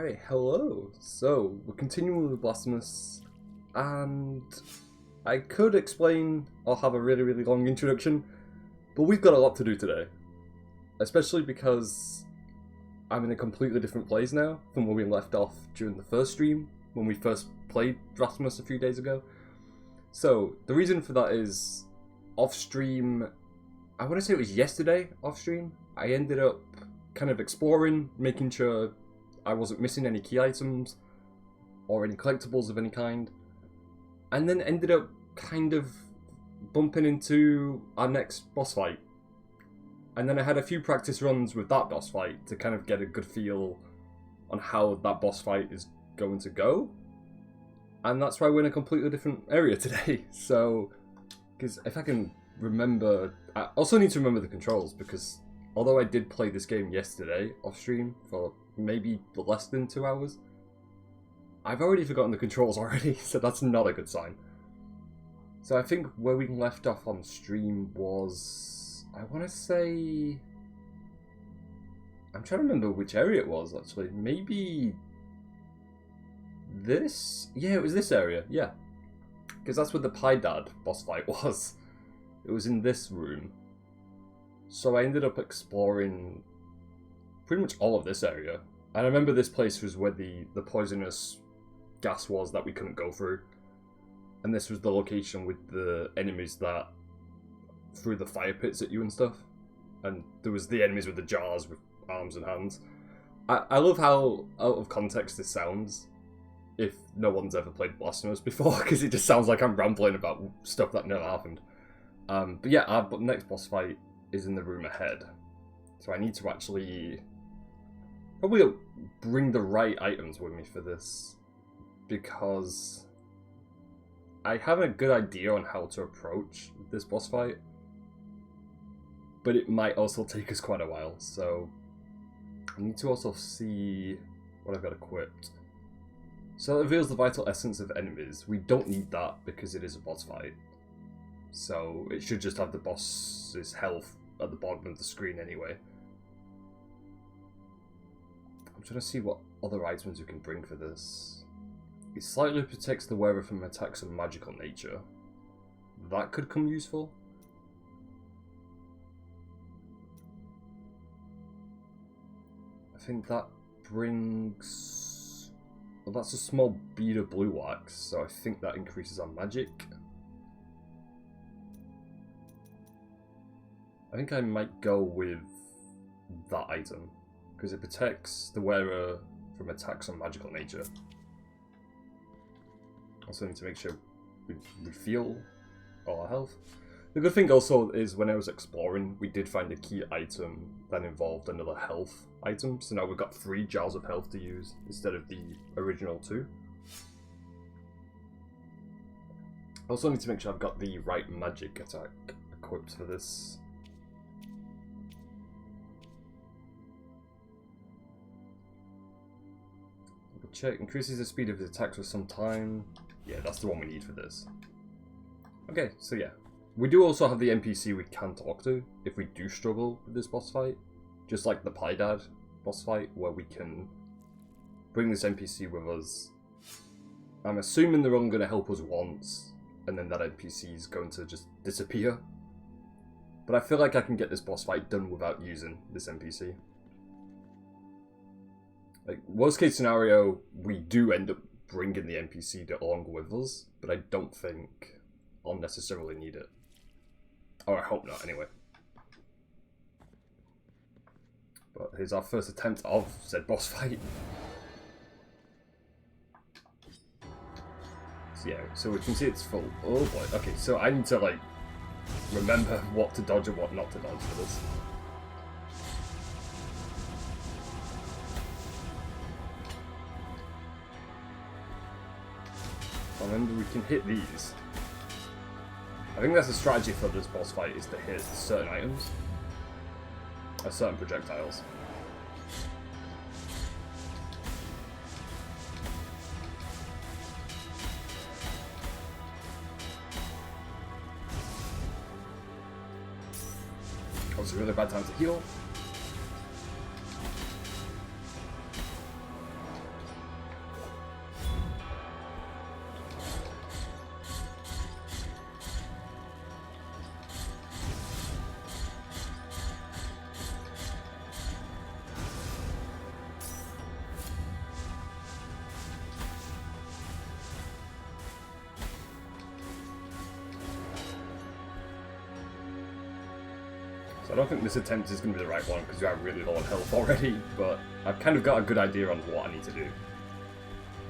Alright, hello. So, we're continuing with Blasphemous, and I could explain or have a really long introduction, but we've got a lot to do today. Especially because I'm in a completely different place now from where we left off during the first stream, when we first played Blasphemous a few days ago. So, the reason for that is, off-stream, I want to say it was yesterday, off-stream, I ended up kind of exploring, making sure I wasn't missing any key items or any collectibles of any kind, and then ended up kind of bumping into our next boss fight. And then I had a few practice runs with that boss fight to kind of get a good feel on how that boss fight is going to go. And that's why we're in a completely different area today. So, because if I can remember, I also need to remember the controls, because although I did play this game yesterday off stream for maybe less than 2 hours, I've already forgotten the controls already, so that's not a good sign. So I think where we left off on stream was, I want to say, I'm trying to remember which area it was actually, maybe this? Yeah, it was this area, yeah. Because that's where the Pie Dad boss fight was. It was in this room. So I ended up exploring pretty much all of this area. And I remember this place was where the poisonous gas was that we couldn't go through. And this was the location with the enemies that threw the fire pits at you and stuff. And there was the enemies with the jars with arms and hands. I love how out of context this sounds if no one's ever played Blasphemous before, because it just sounds like I'm rambling about stuff that never happened. But yeah, our next boss fight is in the room ahead. So I need to actually probably bring the right items with me for this, because I have a good idea on how to approach this boss fight, but it might also take us quite a while, so I need to also see what I've got equipped. So it reveals the vital essence of enemies. We don't need that because it is a boss fight, so it should just have the boss's health at the bottom of the screen anyway. I'm trying to see what other items we can bring for this. It slightly protects the wearer from attacks of magical nature. That could come useful. I think that brings... well, that's a small bead of blue wax, so I think that increases our magic. I think I might go with that item, because it protects the wearer from attacks of magical nature. Also need to make sure we refuel all our health. The good thing also is when I was exploring, we did find a key item that involved another health item, so now we've got 3 jars of health to use instead of the original 2. I also need to make sure I've got the right magic attack equipped for this. Check, increases the speed of his attacks for some time. Yeah, that's the one we need for this. Okay, so yeah. We do also have the NPC we can talk to if we do struggle with this boss fight. Just like the Pie Dad boss fight, where we can bring this NPC with us. I'm assuming they're only going to help us once, and then that NPC is going to just disappear. But I feel like I can get this boss fight done without using this NPC. Like, worst case scenario, we do end up bringing the NPC along with us, but I don't think I'll necessarily need it. Or I hope not, anyway. But here's our first attempt of said boss fight. So yeah, so we can see it's full. Oh boy, okay, so I need to, like, remember what to dodge and what not to dodge for this. Remember, we can hit these. I think that's the strategy for this boss fight, is to hit certain items. Certain projectiles. Obviously, really bad time to heal. I don't think this attempt is going to be the right one because you are really low on health already, but I've kind of got a good idea on what I need to do.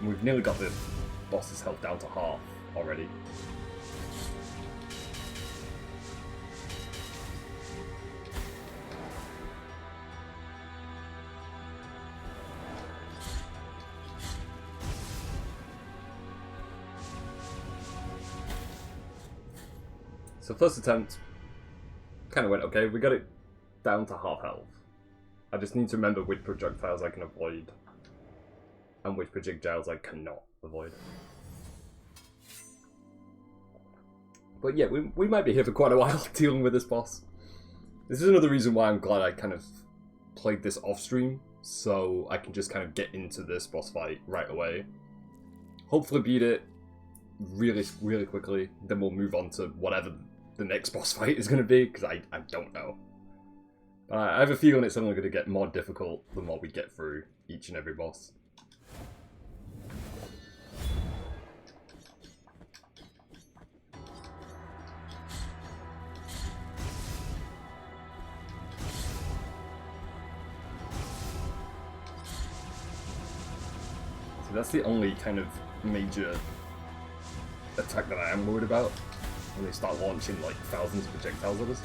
And we've nearly got the boss's health down to half already. So first attempt kind of went okay. We got it down to half health. I just need to remember which projectiles I can avoid and which projectiles I cannot avoid. But yeah, we might be here for quite a while dealing with this boss. This is another reason why I'm glad I kind of played this off stream, so I can just kind of get into this boss fight right away. Hopefully beat it really, really quickly, then we'll move on to whatever the next boss fight is going to be, because I don't know. I have a feeling it's only going to get more difficult the more we get through each and every boss. So that's the only kind of major attack that I am worried about, when they start launching like thousands of projectiles at us.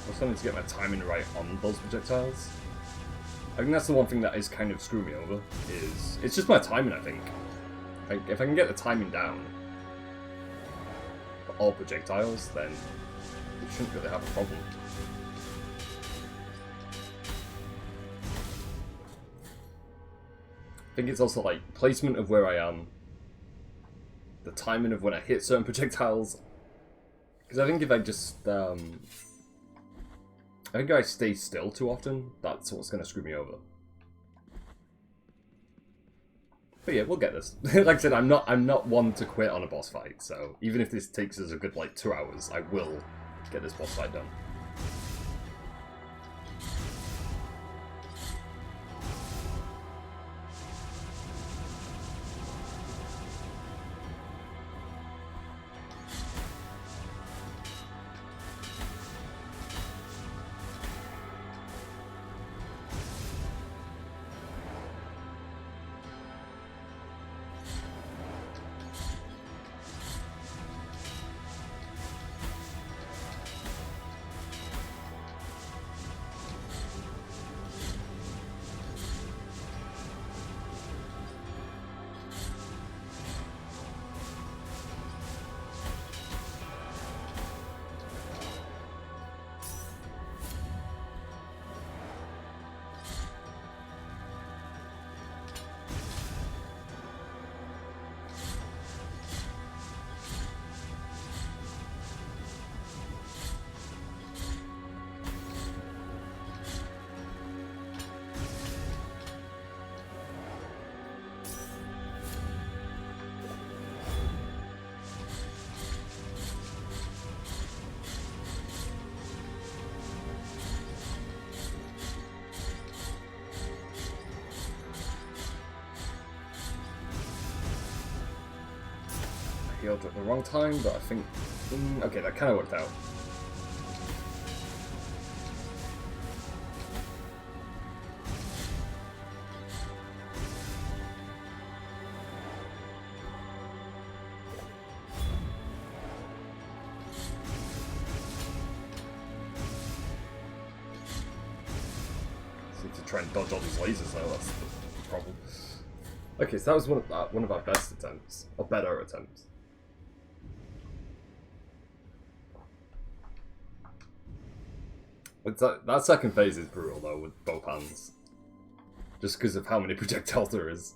I still need to get my timing right on those projectiles. I think that's the one thing that is kind of screwing me over, is it's just my timing, I think. Like, if I can get the timing down for all projectiles, then we shouldn't really have a problem. I think it's also like placement of where I am, the timing of when I hit certain projectiles, because I think if I just I think if I stay still too often, that's what's going to screw me over. But yeah, we'll get this. Like I said, I'm not one to quit on a boss fight, so even if this takes us a good like 2 hours, I will get this boss fight done. Healed at the wrong time, but I think... okay, that kind of worked out. Seem to try and dodge all these lasers though, that's the problem. Okay, so that was one of our best attempts, or better attempts. That second phase is brutal though, with both hands. Just because of how many projectiles there is.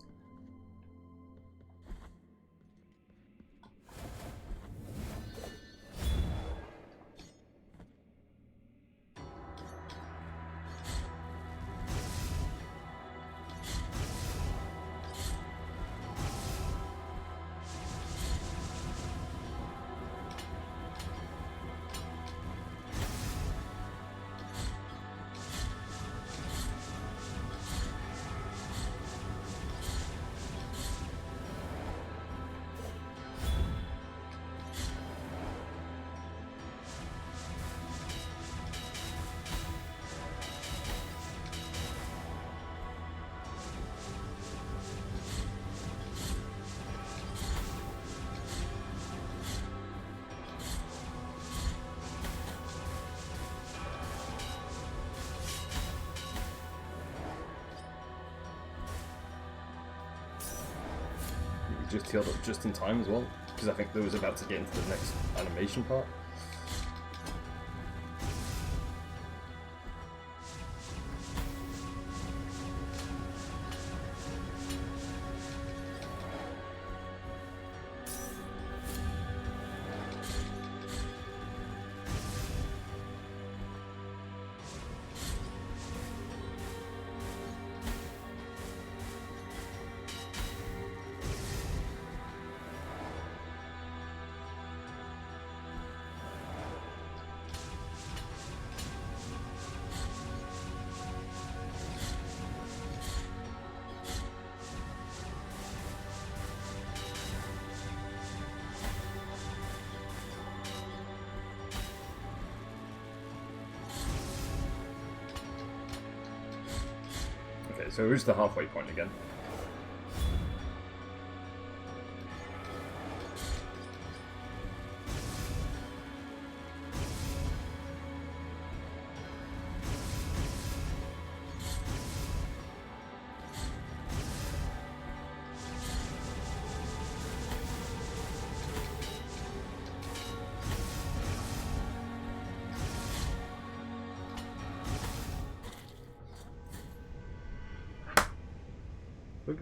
just healed up just in time as well, because I think they was about to get into the next animation part. Okay, so who's the halfway point again?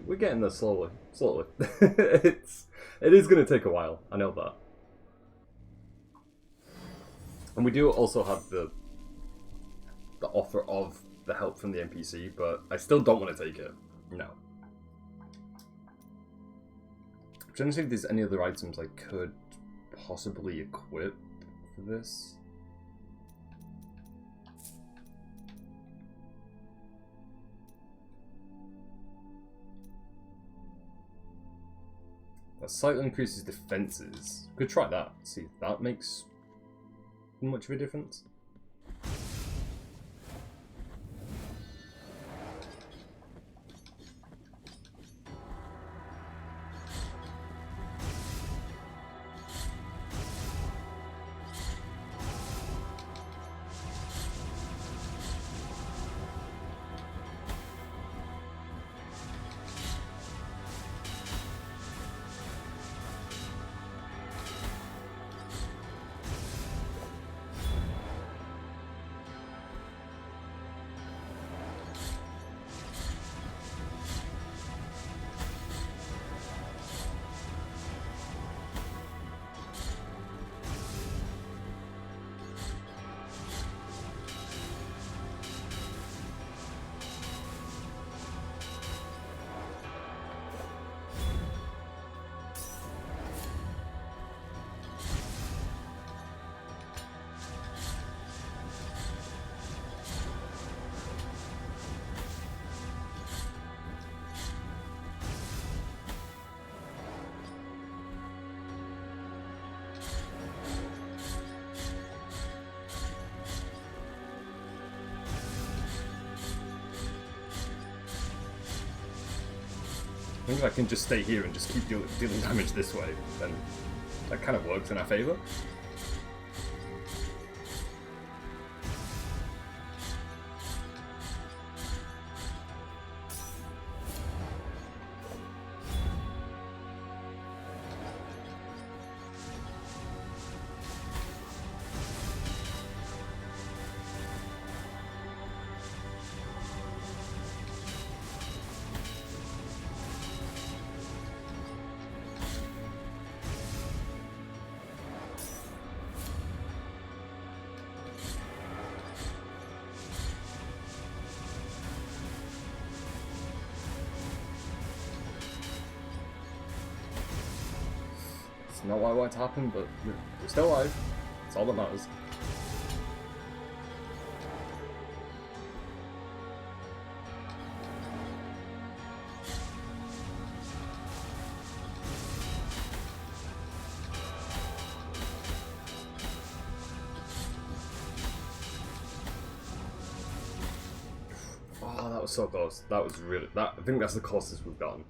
We're getting there slowly. It is going to take a while. I know that. And we do also have the offer of the help from the NPC, but I still don't want to take it. No. I'm trying to see if there's any other items I could possibly equip for this. That slightly increases defenses. Could try that. See if that makes much of a difference. I think if I can just stay here and just keep dealing damage this way, then that kind of works in our favour. Not what I want to happen, but we're still alive. That's all that matters. Oh, that was so close. That was really... I think that's the closest we've gotten.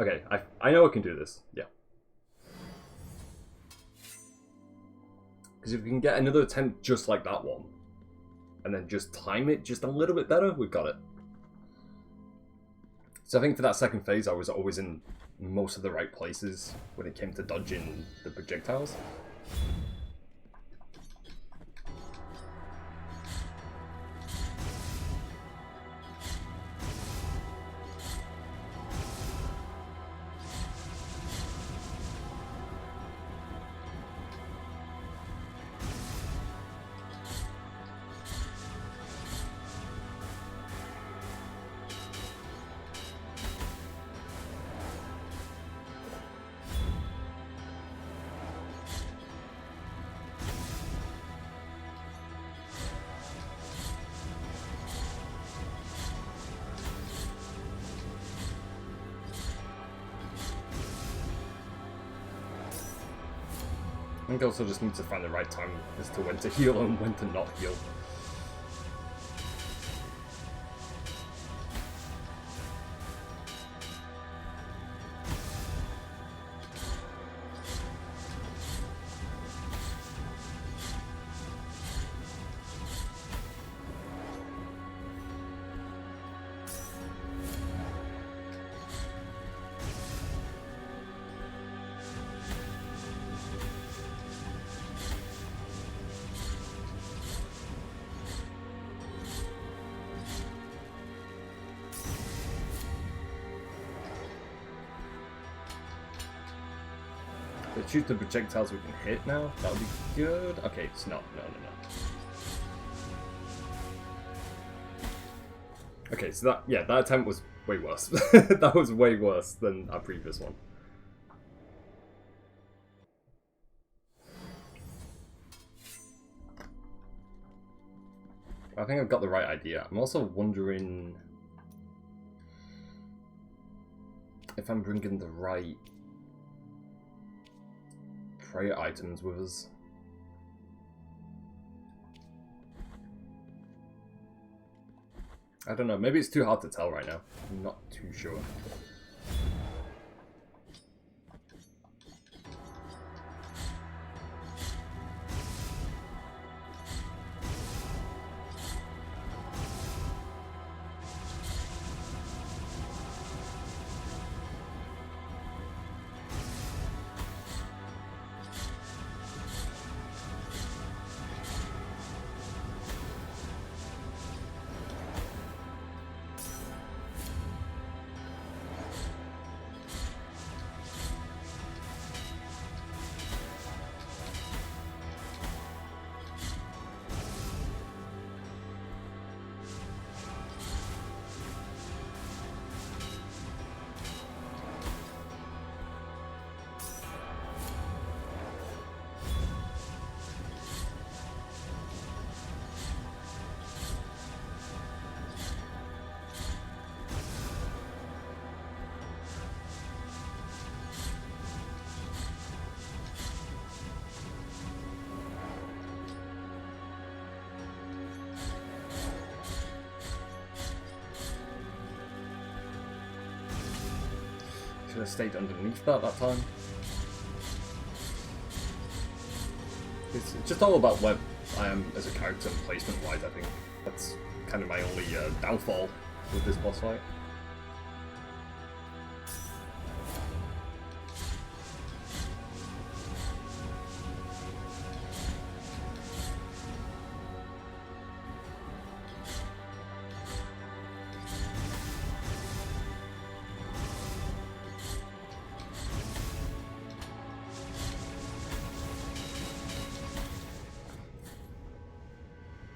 Okay, I know I can do this. Yeah. Because if we can get another attempt just like that one, and then just time it just a little bit better, we've got it. So I think for that second phase, I was always in most of the right places when it came to dodging the projectiles. I think I also just need to find the right time as to when to heal and when to not heal. Let's shoot the projectiles we can hit now. That would be good. Okay, it's not. No. Okay, so that attempt was way worse. That was way worse than our previous one. I think I've got the right idea. I'm also wondering if I'm bringing the right prayer items with us. I don't know, maybe it's too hard to tell right now. I'm not too sure. Should have stayed underneath that time. It's just all about where I am as a character and placement-wise, I think. That's kind of my only downfall with this boss fight.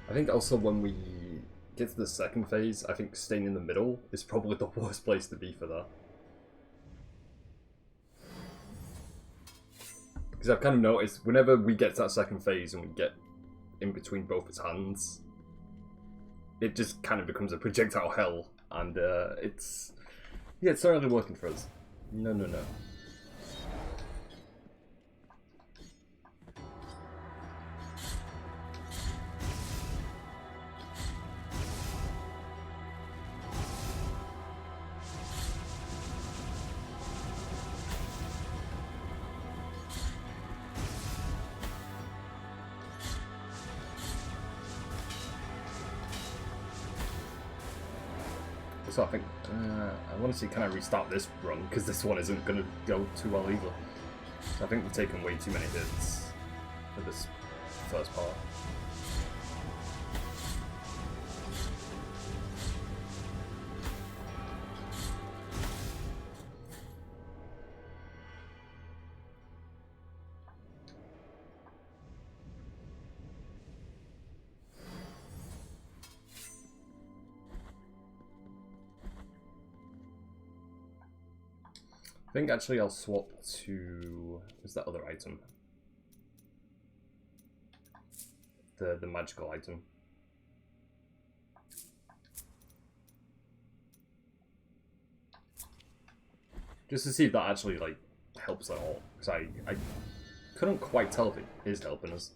I think also when we get to the second phase, I think staying in the middle is probably the worst place to be for that. Because I've kind of noticed whenever we get to that second phase and we get in between both its hands, it just kind of becomes a projectile hell, and it's not really working for us. No. So I think I want to see, can I restart this run, because this one isn't going to go too well either. So I think we've taken way too many hits for this first part. I think actually I'll swap to, what's that other item? The magical item. Just to see if that actually like helps at all. Because I couldn't quite tell if it is helping us.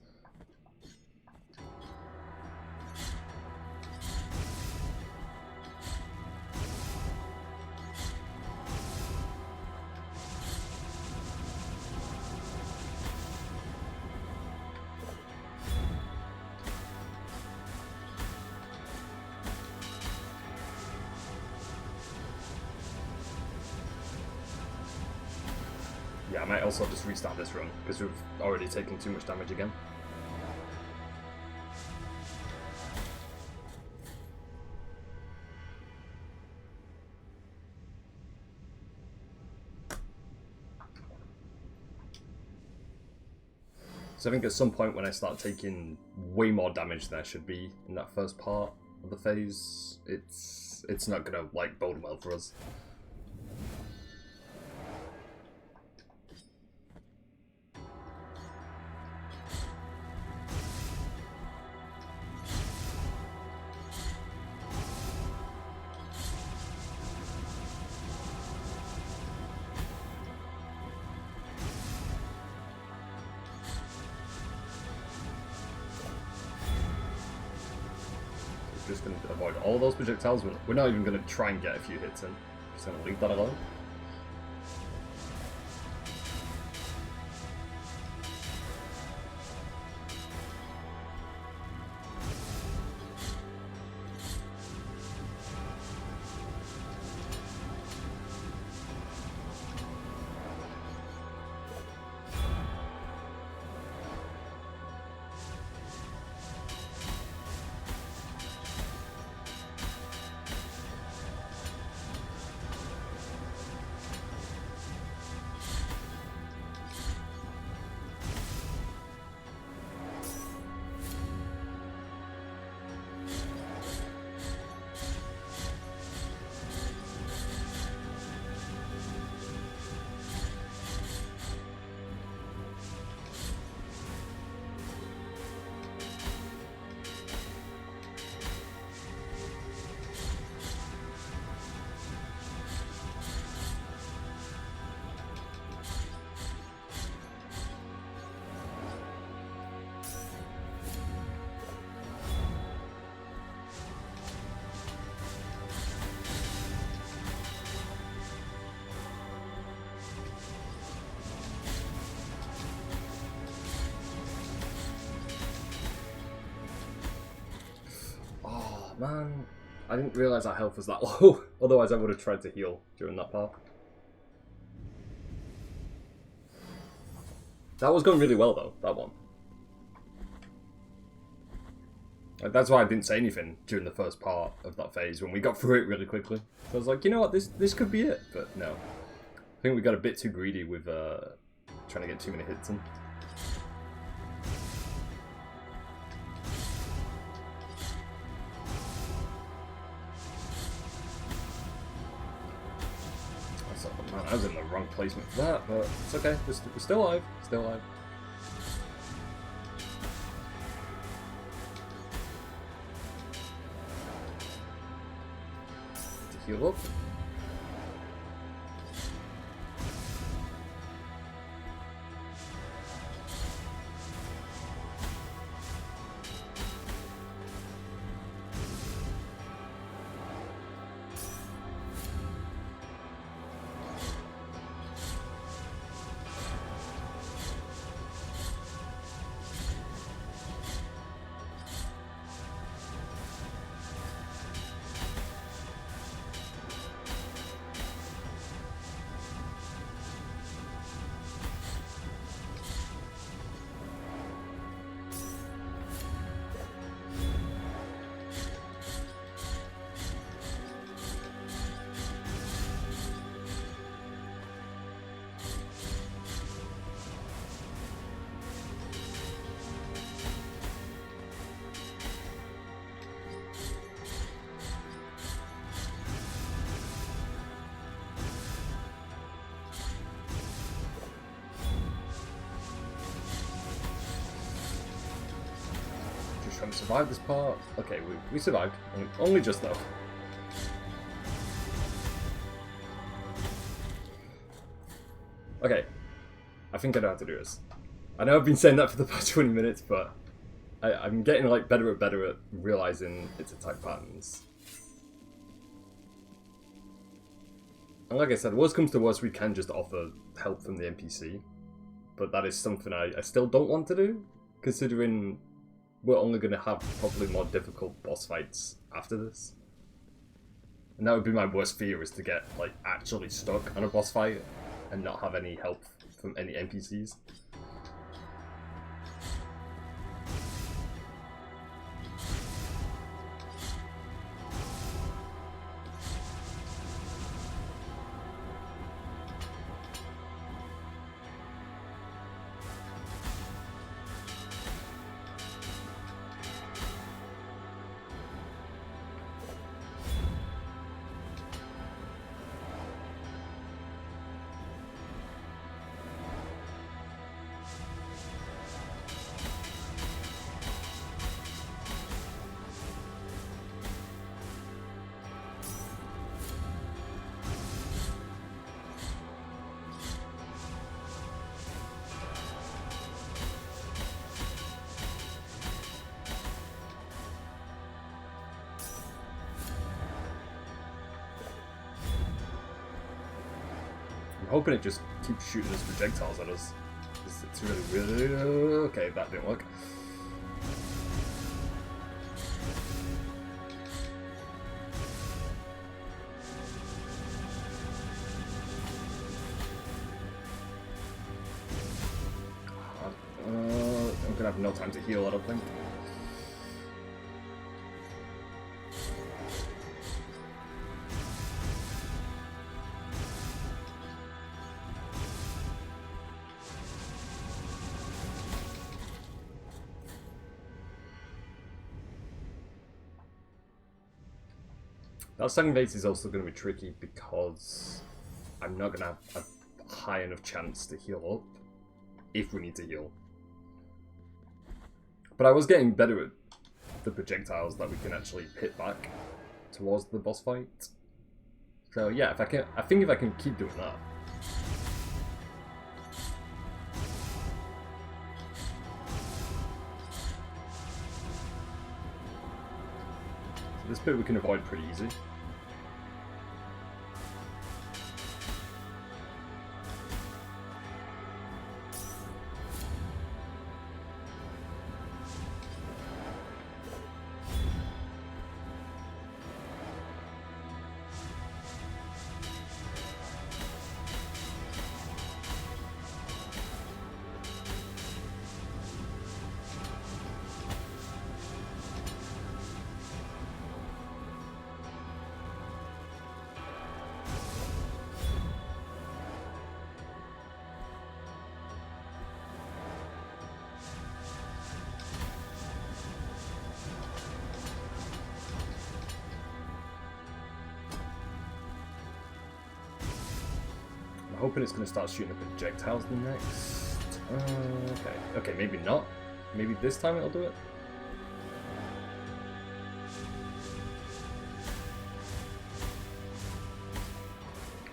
Yeah, I might also just restart this run, because we've already taken too much damage again. So I think at some point when I start taking way more damage than I should be in that first part of the phase, it's not gonna like bode well for us. Just going to avoid all those projectiles. We're not even going to try and get a few hits in. Just going to leave that alone. Man, I didn't realise our health was that low. Otherwise I would have tried to heal during that part. That was going really well though, that one. Like, that's why I didn't say anything during the first part of that phase when we got through it really quickly. So I was like, you know what, this could be it. But no. I think we got a bit too greedy with trying to get too many hits in. Man, I was in the wrong placement for that, but it's okay. We're still alive. Still alive. To heal up. gonna survive this part. Okay, we survived. Only just though. Okay, I think I know how to do this. I know I've been saying that for the past 20 minutes, but I'm getting like better at realizing its attack patterns. And like I said, worst comes to worst, we can just offer help from the NPC. But that is something I still don't want to do, considering we're only going to have probably more difficult boss fights after this. And that would be my worst fear, is to get like actually stuck on a boss fight and not have any help from any NPCs. I'm hoping it just keeps shooting those projectiles at us. It's really... Okay, that didn't work. I'm gonna have no time to heal, I don't think. That second phase is also going to be tricky because I'm not going to have a high enough chance to heal up if we need to heal. But I was getting better at the projectiles that we can actually hit back towards the boss fight. So yeah, I think if I can keep doing that. So this bit we can avoid pretty easy. I'm hoping it's going to start shooting the projectiles next. Okay, maybe not. Maybe this time it'll do it.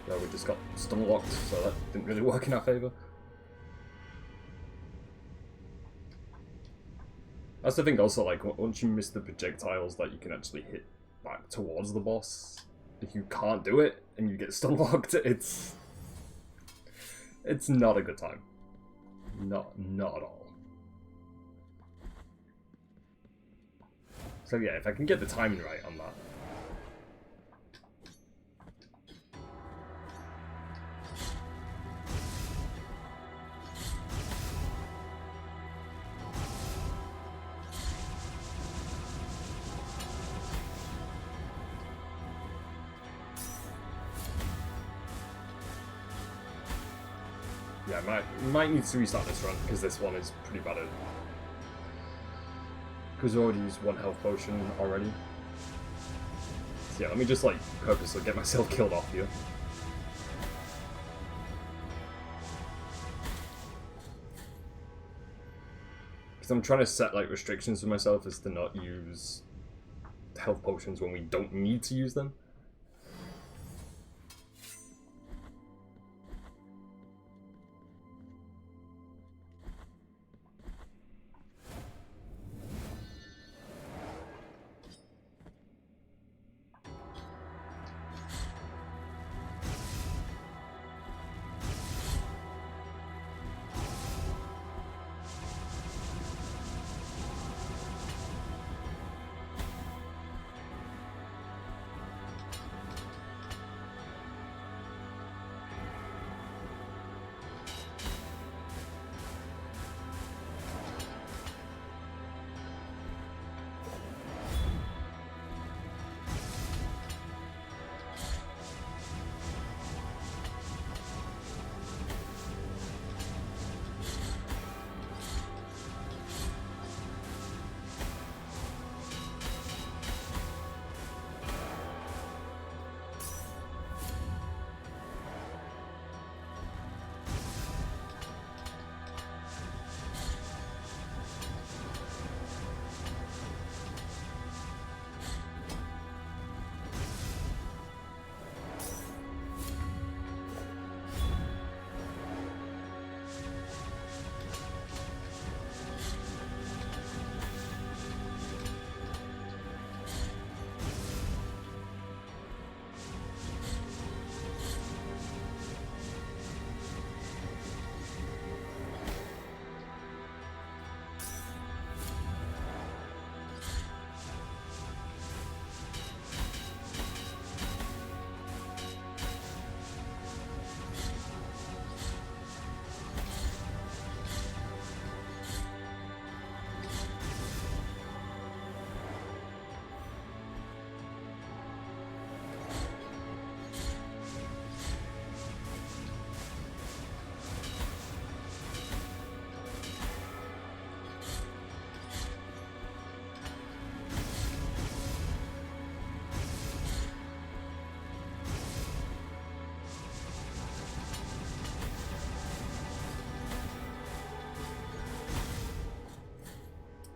Well, we just got stun locked, so that didn't really work in our favour. That's the thing also, like, once you miss the projectiles that you can actually hit back towards the boss, if you can't do it and you get stun locked, it's not a good time. Not at all. So yeah, if I can get the timing right on that. Yeah, might need to restart this run, because this one is pretty bad at... Because we already used one health potion already. So yeah, let me just like purposely get myself killed off here. Because I'm trying to set like restrictions for myself as to not use health potions when we don't need to use them.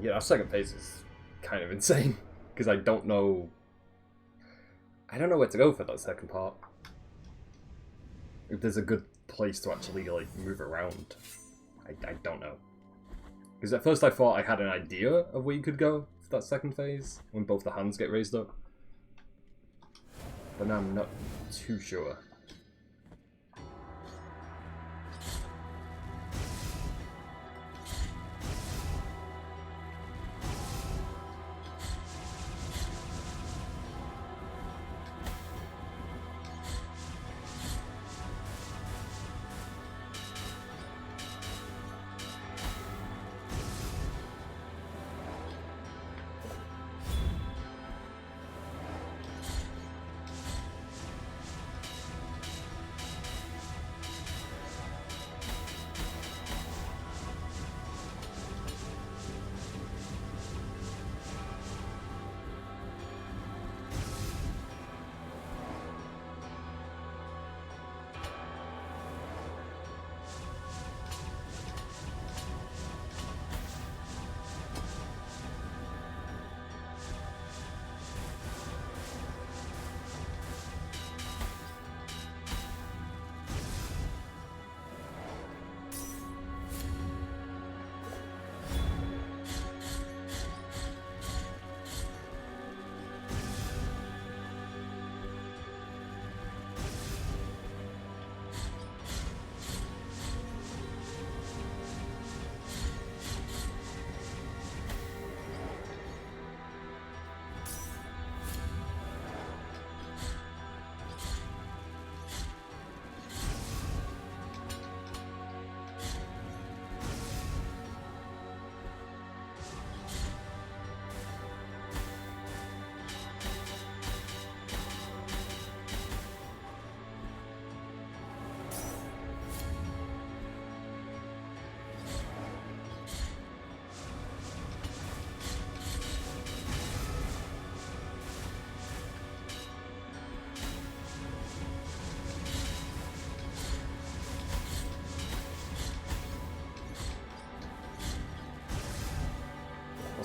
Yeah, our second phase is kind of insane because I don't know where to go for that second part. If there's a good place to actually like move around, I don't know. Because at first I thought I had an idea of where you could go for that second phase when both the hands get raised up, but now I'm not too sure.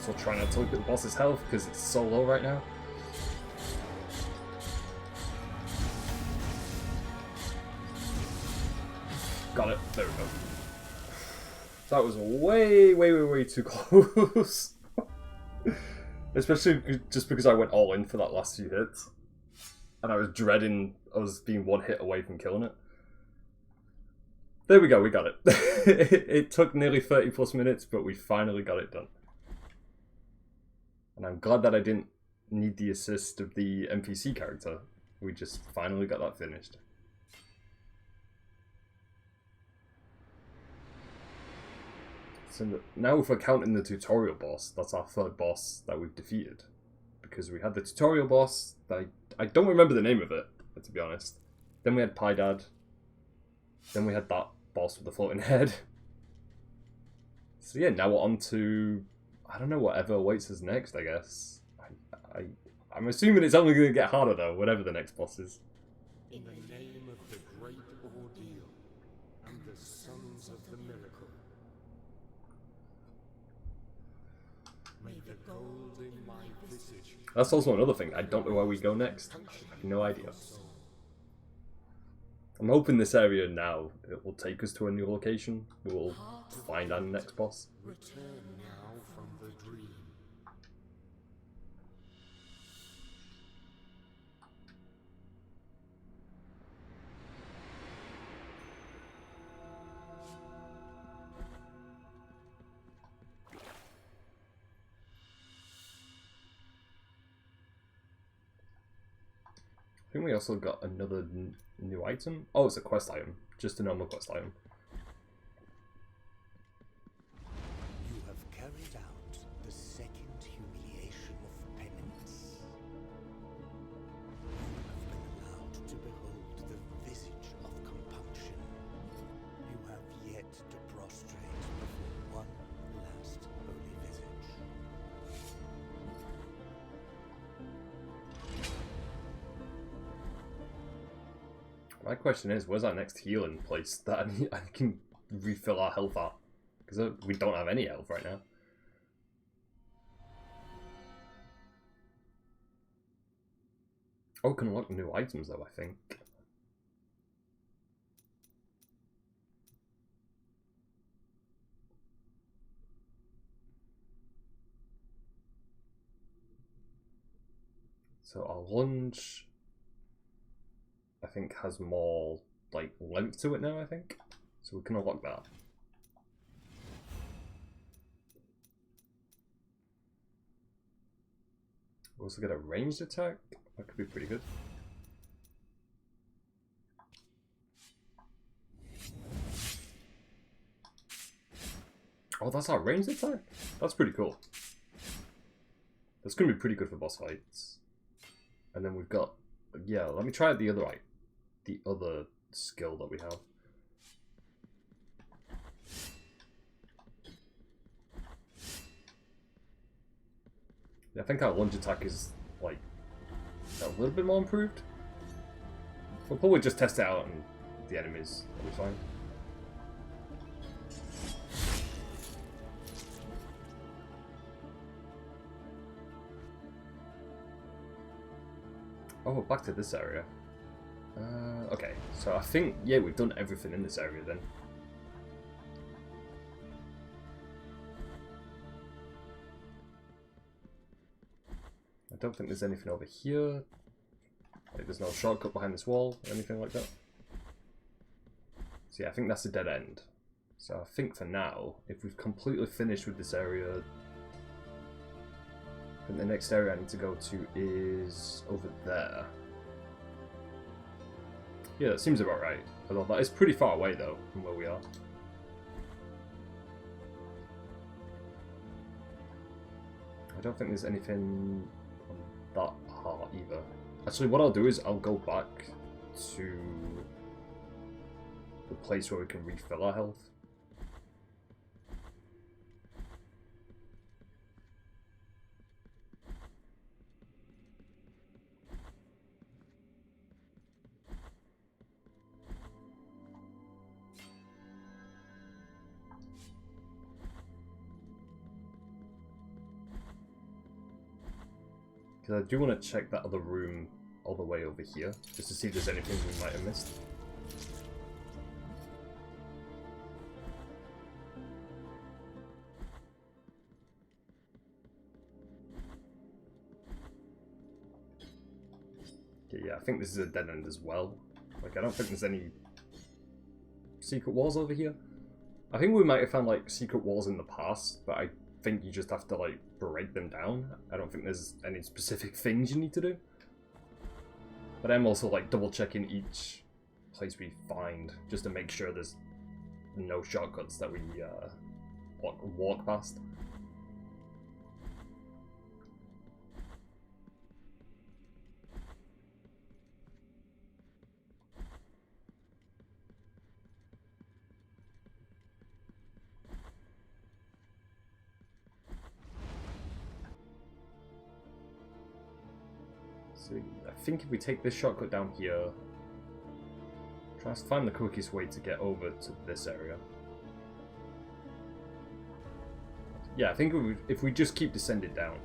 Also trying not to look at the boss's health because it's so low right now. Got it. There we go. That was way too close. Especially just because I went all in for that last few hits. And I was dreading us being one hit away from killing it. There we go, we got it. It took nearly 30 plus minutes, but we finally got it done. And I'm glad that I didn't need the assist of the NPC character. We just finally got that finished. So now if we're counting the tutorial boss, that's our third boss that we've defeated. Because we had the tutorial boss, that I don't remember the name of it, to be honest. Then we had Pie Dad. Then we had that boss with the floating head. So yeah, now we're on to, I don't know, whatever awaits us next, I guess. I'm assuming it's only going to get harder though, whatever the next boss is. In the name of the great ordeal and the sons of the miracle, may the gold in my visage. That's also another thing. I don't know where we go next. I have no idea. I'm hoping this area now, it will take us to a new location. We'll find our next boss. Return now from the dream. I think we also got another new item. Oh, it's a quest item. Just a normal quest item. You have carried out the second humiliation of penance. You have been allowed to behold the visage of compunction. You have yet to prostrate before one last holy visage. My question is, where's our next healing place that I can refill our health at? Because we don't have any health right now. Oh, we can unlock new items though, I think. So our lunge, I think, has more like length to it now, I think. So we can unlock that. We also get a ranged attack. That could be pretty good. Oh, that's our ranged attack? That's pretty cool. That's going to be pretty good for boss fights. And then we've got, yeah, let me try out the other skill that we have. Yeah, I think our lunge attack is like a little bit more improved. We'll probably just test it out and the enemies will be fine. Oh, back to this area. Okay, so I think, yeah, we've done everything in this area then. I don't think there's anything over here. Like, there's no shortcut behind this wall or anything like that. So yeah, I think that's a dead end. So I think for now, if we've completely finished with this area, I think the next area I need to go to is over there. Yeah, that seems about right. Although that is pretty far away though, from where we are. I don't think there's anything on that part either. Actually, what I'll do is I'll go back to the place where we can refill our health. Because I do want to check that other room all the way over here, just to see if there's anything we might have missed. Okay, yeah, I think this is a dead end as well. Like, I don't think there's any secret walls over here. I think we might have found, like, secret walls in the past, but I think you just have to, like, break them down. I don't think there's any specific things you need to do. But I'm also, like, double-checking each place we find, just to make sure there's no shortcuts that we walk past. So I think if we take this shortcut down here, try to find the quickest way to get over to this area. Yeah, I think if we just keep descending down.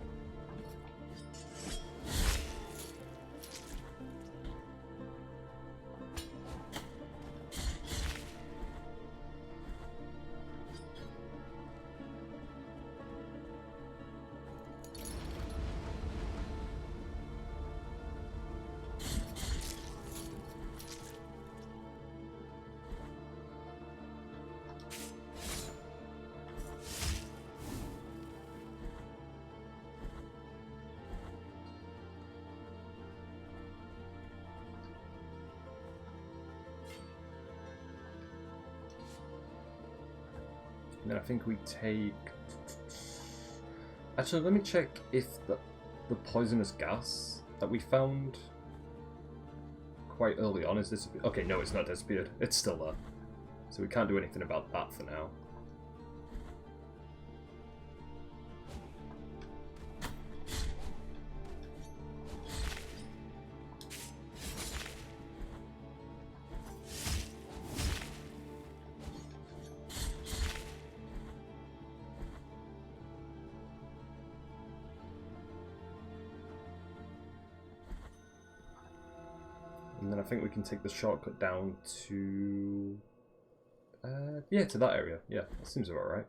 And then I think we take... Actually, let me check if the poisonous gas that we found quite early on is disappeared. Okay, no, it's not disappeared. It's still there. So we can't do anything about that for now. And then I think we can take the shortcut down to... yeah, to that area. Yeah, that seems about right.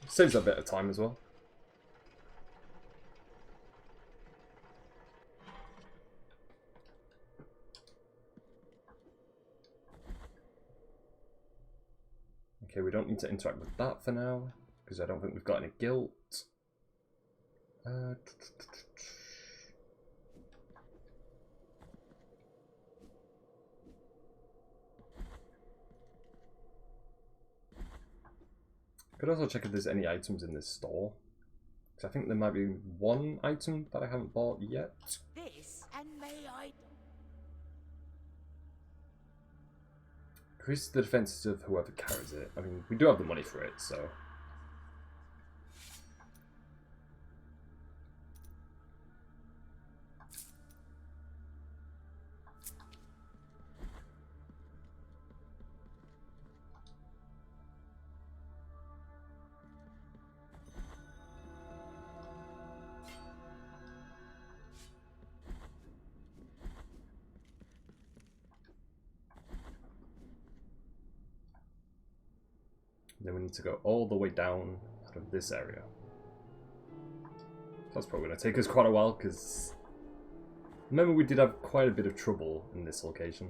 Saves a bit of time as well. Okay, we don't need to interact with that for now, because I don't think we've got any guilt. Could also check if there's any items in this store, because I think there might be one item that I haven't bought yet. This and may I... Increase the defenses of whoever carries it. I mean, we do have the money for it, so... Then we need to go all the way down out of this area. That's probably going to take us quite a while, because... Remember, we did have quite a bit of trouble in this location.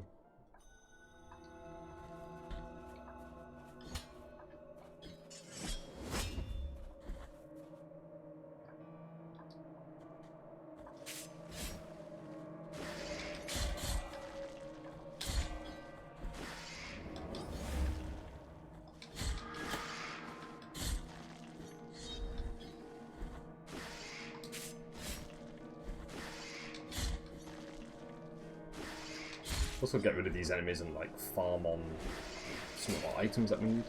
Also get rid of these enemies and like farm on some of our items that we need.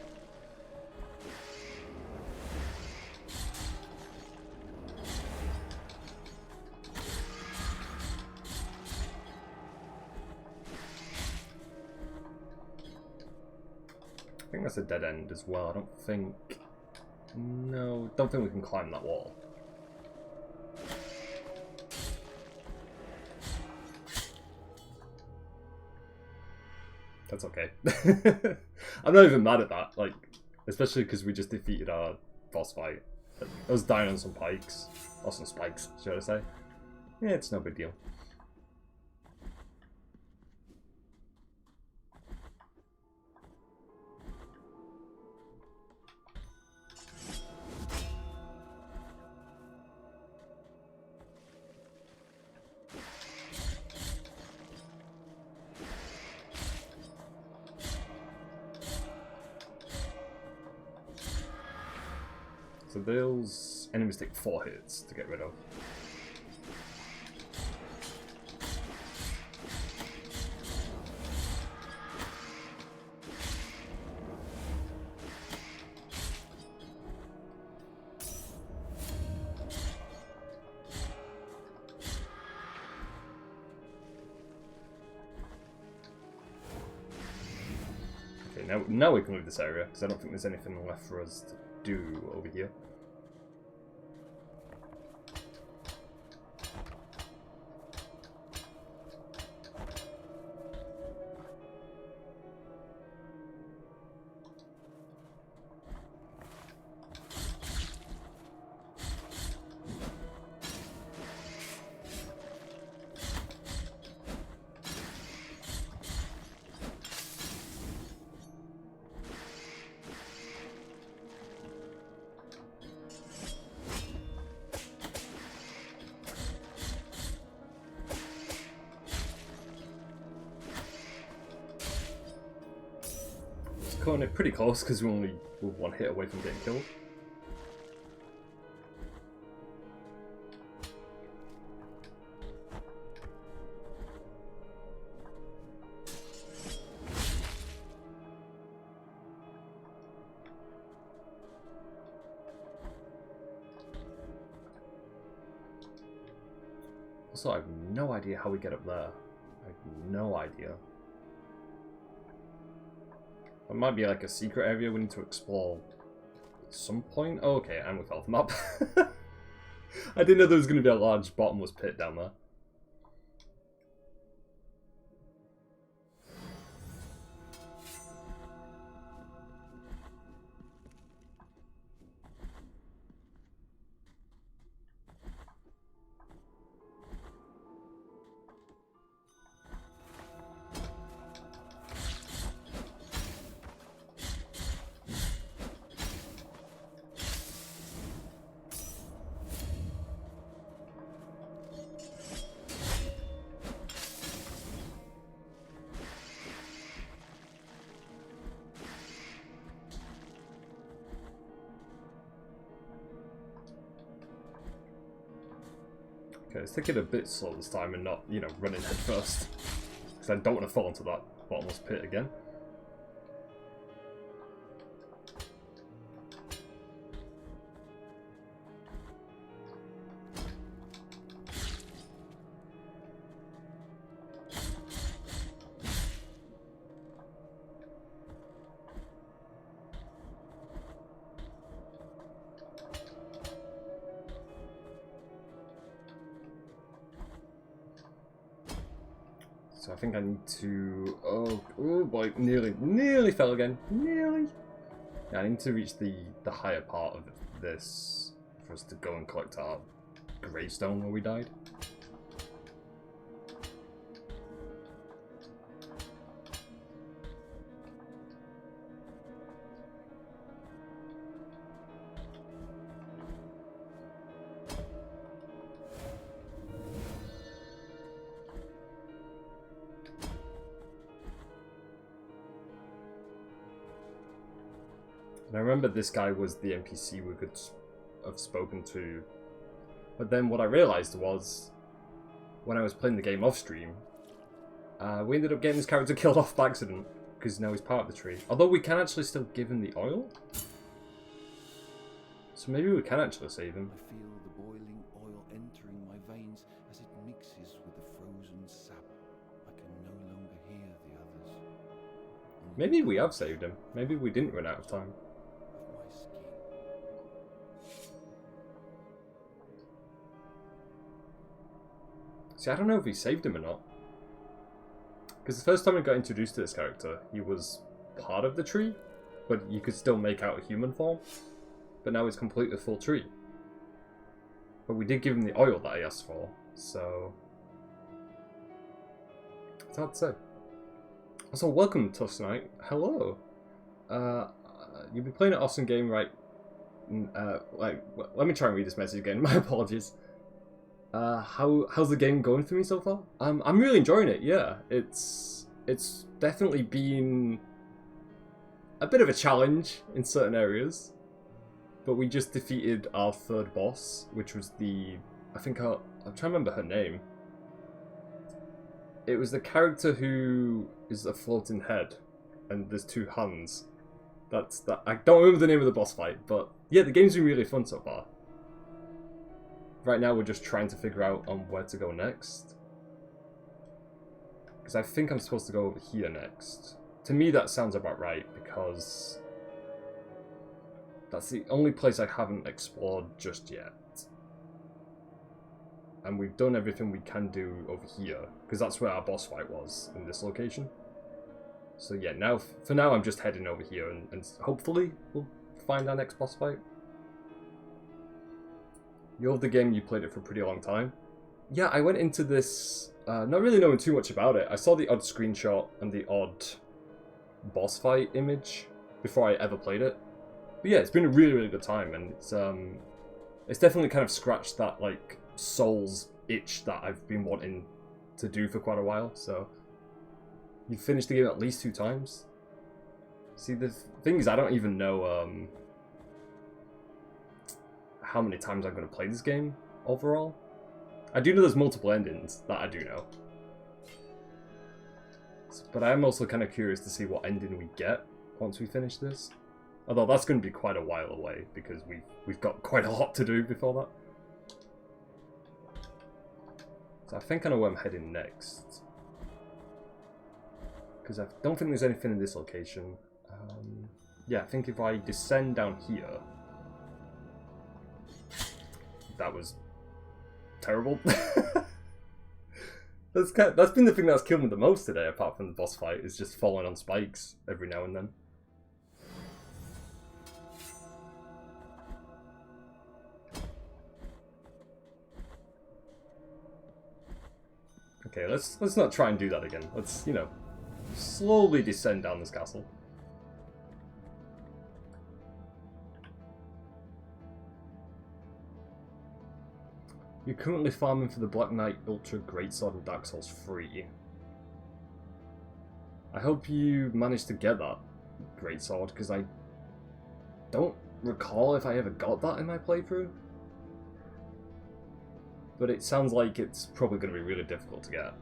I think that's a dead end as well. I don't think... No, don't think we can climb that wall. That's okay. I'm not even mad at that, like, especially because we just defeated our boss fight. Us dying on some pikes, or some spikes, should I say. Yeah, it's no big deal. So those enemies take 4 hits to get rid of. Okay, now we can leave this area, because I don't think there's anything left for us to do over here. Cutting it pretty close because we're only 1 hit away from getting killed. Also, I have no idea how we get up there. I have no idea. It might be like a secret area we need to explore at some point. Oh, okay, and we fell off the map. I didn't know there was going to be a large bottomless pit down there. Okay, let's take it a bit slow this time and not, you know, running head first. Because I don't want to fall into that bottomless pit again. So I think I need to... Oh boy, nearly fell again. Nearly. Yeah, I need to reach the higher part of this for us to go and collect our gravestone where we died. And I remember this guy was the NPC we could have spoken to. But then what I realised was, when I was playing the game off stream, we ended up getting this character killed off by accident, because now he's part of the tree. Although we can actually still give him the oil. So maybe we can actually save him. I feel the boiling oil entering my veins as it mixes with the frozen sap. I can no longer hear the others. Maybe we have saved him. Maybe we didn't run out of time. Of my skin. See, I don't know if we saved him or not. Because the first time we got introduced to this character, he was part of the tree, but you could still make out a human form. But now he's completely full tree. But we did give him the oil that he asked for, so... it's hard to say. Also, welcome, Tusnite. Hello. You've been playing an awesome game, right? Let me try and read this message again. My apologies. How's the game going for me so far? I'm really enjoying it. Yeah, it's definitely been a bit of a challenge in certain areas, but we just defeated our third boss, which was I'm trying to remember her name. It was the character who is a floating head, and there's two hands. I don't remember the name of the boss fight, but yeah, the game's been really fun so far. Right now we're just trying to figure out on where to go next. Because I think I'm supposed to go over here next. To me that sounds about right, because that's the only place I haven't explored just yet. And we've done everything we can do over here, because that's where our boss fight was, in this location. So yeah, for now I'm just heading over here, and hopefully we'll find our next boss fight. You love the game, you played it for a pretty long time. Yeah, I went into this not really knowing too much about it. I saw the odd screenshot and the odd boss fight image before I ever played it. But yeah, it's been a really, really good time, and it's definitely kind of scratched that like Souls itch that I've been wanting to do for quite a while. So you've finished the game at least 2 times. See, the thing is, I don't even know how many times I'm going to play this game overall. I do know there's multiple endings, that I do know. But I am also kind of curious to see what ending we get once we finish this. Although that's going to be quite a while away, because we've got quite a lot to do before that. So I think I know where I'm heading next. Because I don't think there's anything in this location. Yeah, I think if I descend down here... That was terrible. That's been the thing that's killed me the most today, apart from the boss fight, is just falling on spikes every now and then. Okay, let's not try and do that again. Let's, you know, slowly descend down this castle. You're currently farming for the Black Knight Ultra Greatsword in Dark Souls 3. I hope you managed to get that Greatsword, because I don't recall if I ever got that in my playthrough. But it sounds like it's probably going to be really difficult to get.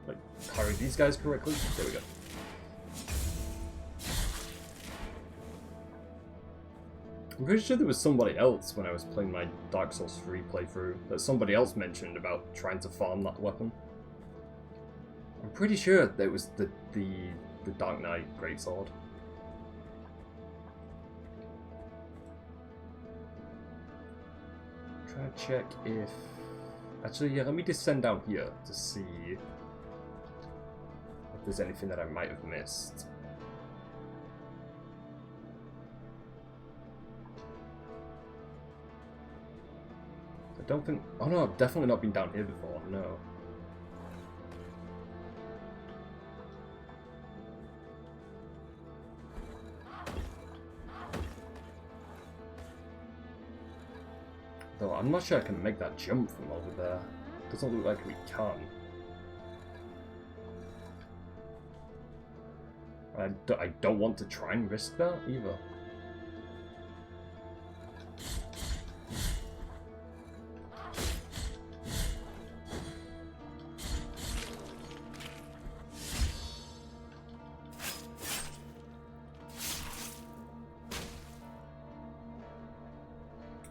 Like, parry these guys correctly? There we go. I'm pretty sure there was somebody else when I was playing my Dark Souls 3 playthrough that somebody else mentioned about trying to farm that weapon. I'm pretty sure that it was the Dark Knight Greatsword. Try to check if... Actually, yeah, let me descend down here to see if there's anything that I might have missed. I don't think... Oh no, I've definitely not been down here before, no. Though I'm not sure I can make that jump from over there. Doesn't look like we can. I don't want to try and risk that either.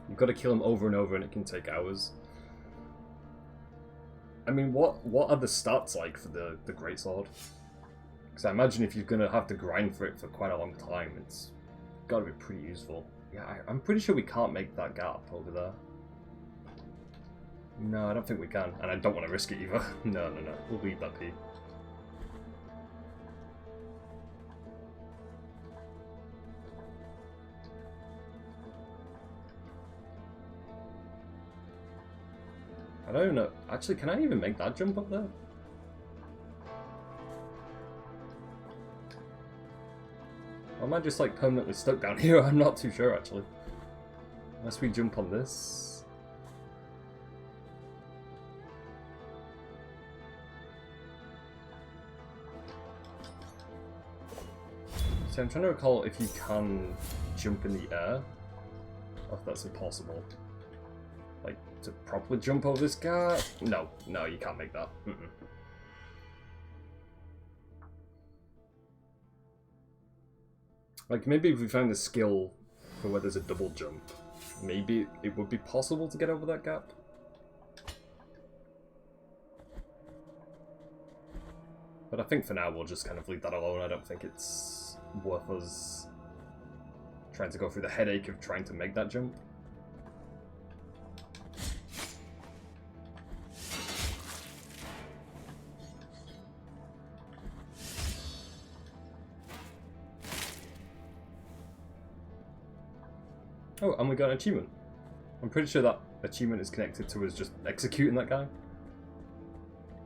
You've got to kill him over and over and it can take hours. I mean, what are the stats like for the Greatsword? Because I imagine if you're going to have to grind for it for quite a long time, it's got to be pretty useful. Yeah, I'm pretty sure we can't make that gap over there. No, I don't think we can, and I don't want to risk it either. No, no, no. We'll leave that P. I don't know. Actually, can I even make that jump up there? Or am I just like permanently stuck down here? I'm not too sure actually. Unless we jump on this. See, I'm trying to recall if you can jump in the air, or if that's impossible. Like, to properly jump over this guy? No, no, you can't make that. Like, maybe if we found the skill for where there's a double jump, maybe it would be possible to get over that gap. But I think for now we'll just kind of leave that alone. I don't think it's worth us trying to go through the headache of trying to make that jump. Oh, and we got an achievement. I'm pretty sure that achievement is connected to us just executing that guy.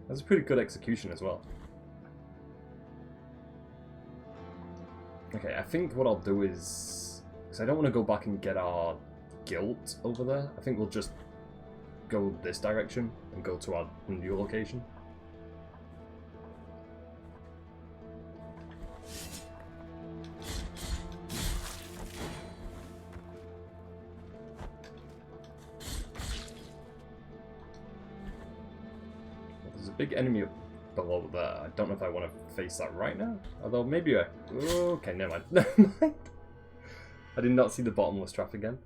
That's a pretty good execution as well. Okay, I think what I'll do is... because I don't want to go back and get our guilt over there. I think we'll just go this direction and go to our new location. Big enemy up below there. I don't know if I want to face that right now. Although maybe I... okay, never mind. Never mind. I did not see the bottomless trap again.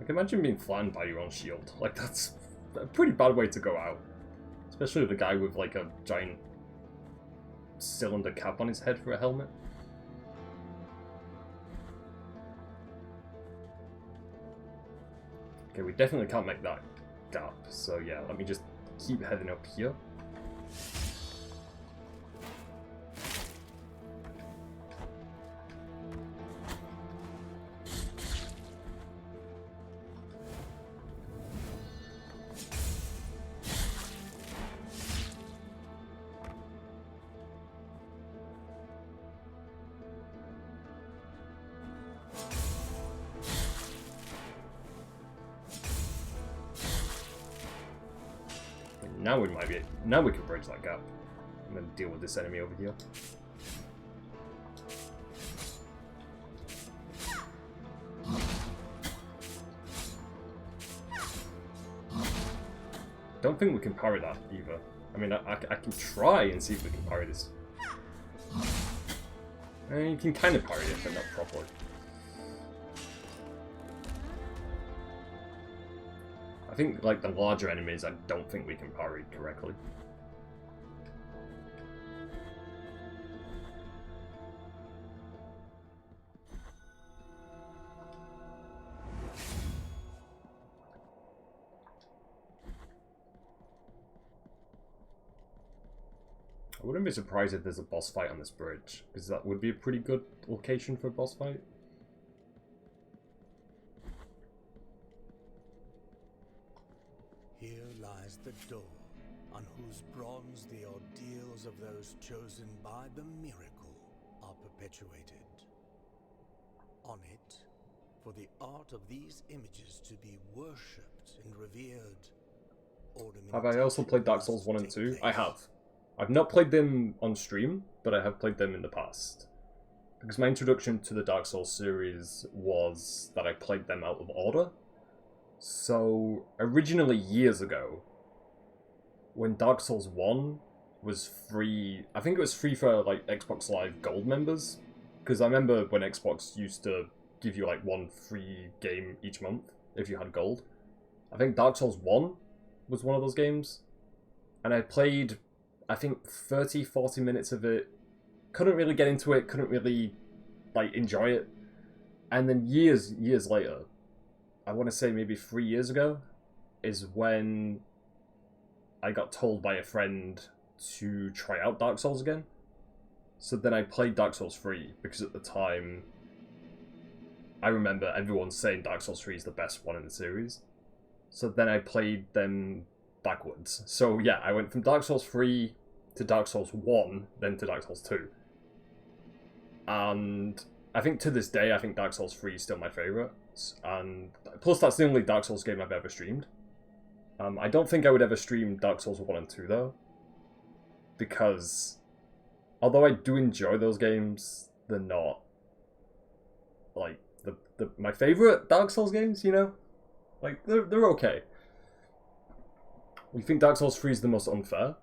Imagine being flattened by your own shield. Like, that's a pretty bad way to go out. Especially with a guy with, like, a giant cylinder cap on his head for a helmet. Okay, we definitely can't make that gap. So, yeah, let me just keep heading up here. Now we might be. Now we can bridge that gap. I'm gonna deal with this enemy over here. Don't think we can parry that either. I mean, I can try and see if we can parry this. You can kind of parry it, but not properly. I think, like, the larger enemies, I don't think we can parry correctly. I wouldn't be surprised if there's a boss fight on this bridge, because that would be a pretty good location for a boss fight. Here lies the door, on whose bronze the ordeals of those chosen by the miracle are perpetuated. On it, for the art of these images to be worshipped and revered. Have I also played Dark Souls 1 and 2? I have. I've not played them on stream, but I have played them in the past. because my introduction to the Dark Souls series was that I played them out of order. So, originally years ago, when Dark Souls 1 was free, I think it was free for like Xbox Live Gold members, because I remember when Xbox used to give you like one free game each month if you had Gold. I think Dark Souls 1 was one of those games, and I played, I think, 30-40 minutes of it, couldn't really get into it, couldn't really like enjoy it, and then years later, I want to say maybe 3 years ago, is when I got told by a friend to try out Dark Souls again. So then I played Dark Souls 3, because at the time, I remember everyone saying Dark Souls 3 is the best one in the series. So then I played them backwards. So yeah, I went from Dark Souls 3 to Dark Souls 1, then to Dark Souls 2. And I think to this day, I think Dark Souls 3 is still my favourite. And plus, that's the only Dark Souls game I've ever streamed. I don't think I would ever stream Dark Souls 1 and 2, though. Because, although I do enjoy those games, they're not, like, my favourite Dark Souls games, you know? Like, they're okay. You think Dark Souls 3 is the most unfair?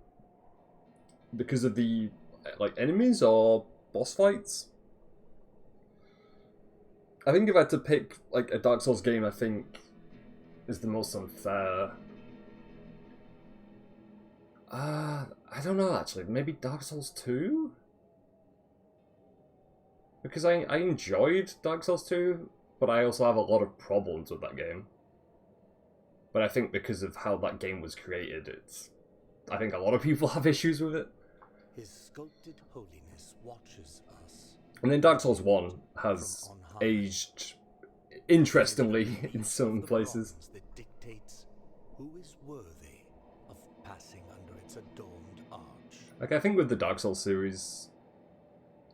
Because of the, like, enemies or boss fights? I think if I had to pick, like, a Dark Souls game I think is the most unfair... I don't know, actually. Maybe Dark Souls 2? Because I enjoyed Dark Souls 2, but I also have a lot of problems with that game. But I think because of how that game was created, I think a lot of people have issues with it. His sculpted holiness watches us. And then Dark Souls 1 has aged interestingly in some places. That dictates who is worthy of passing under its adorned arch. Like, I think with the Dark Souls series,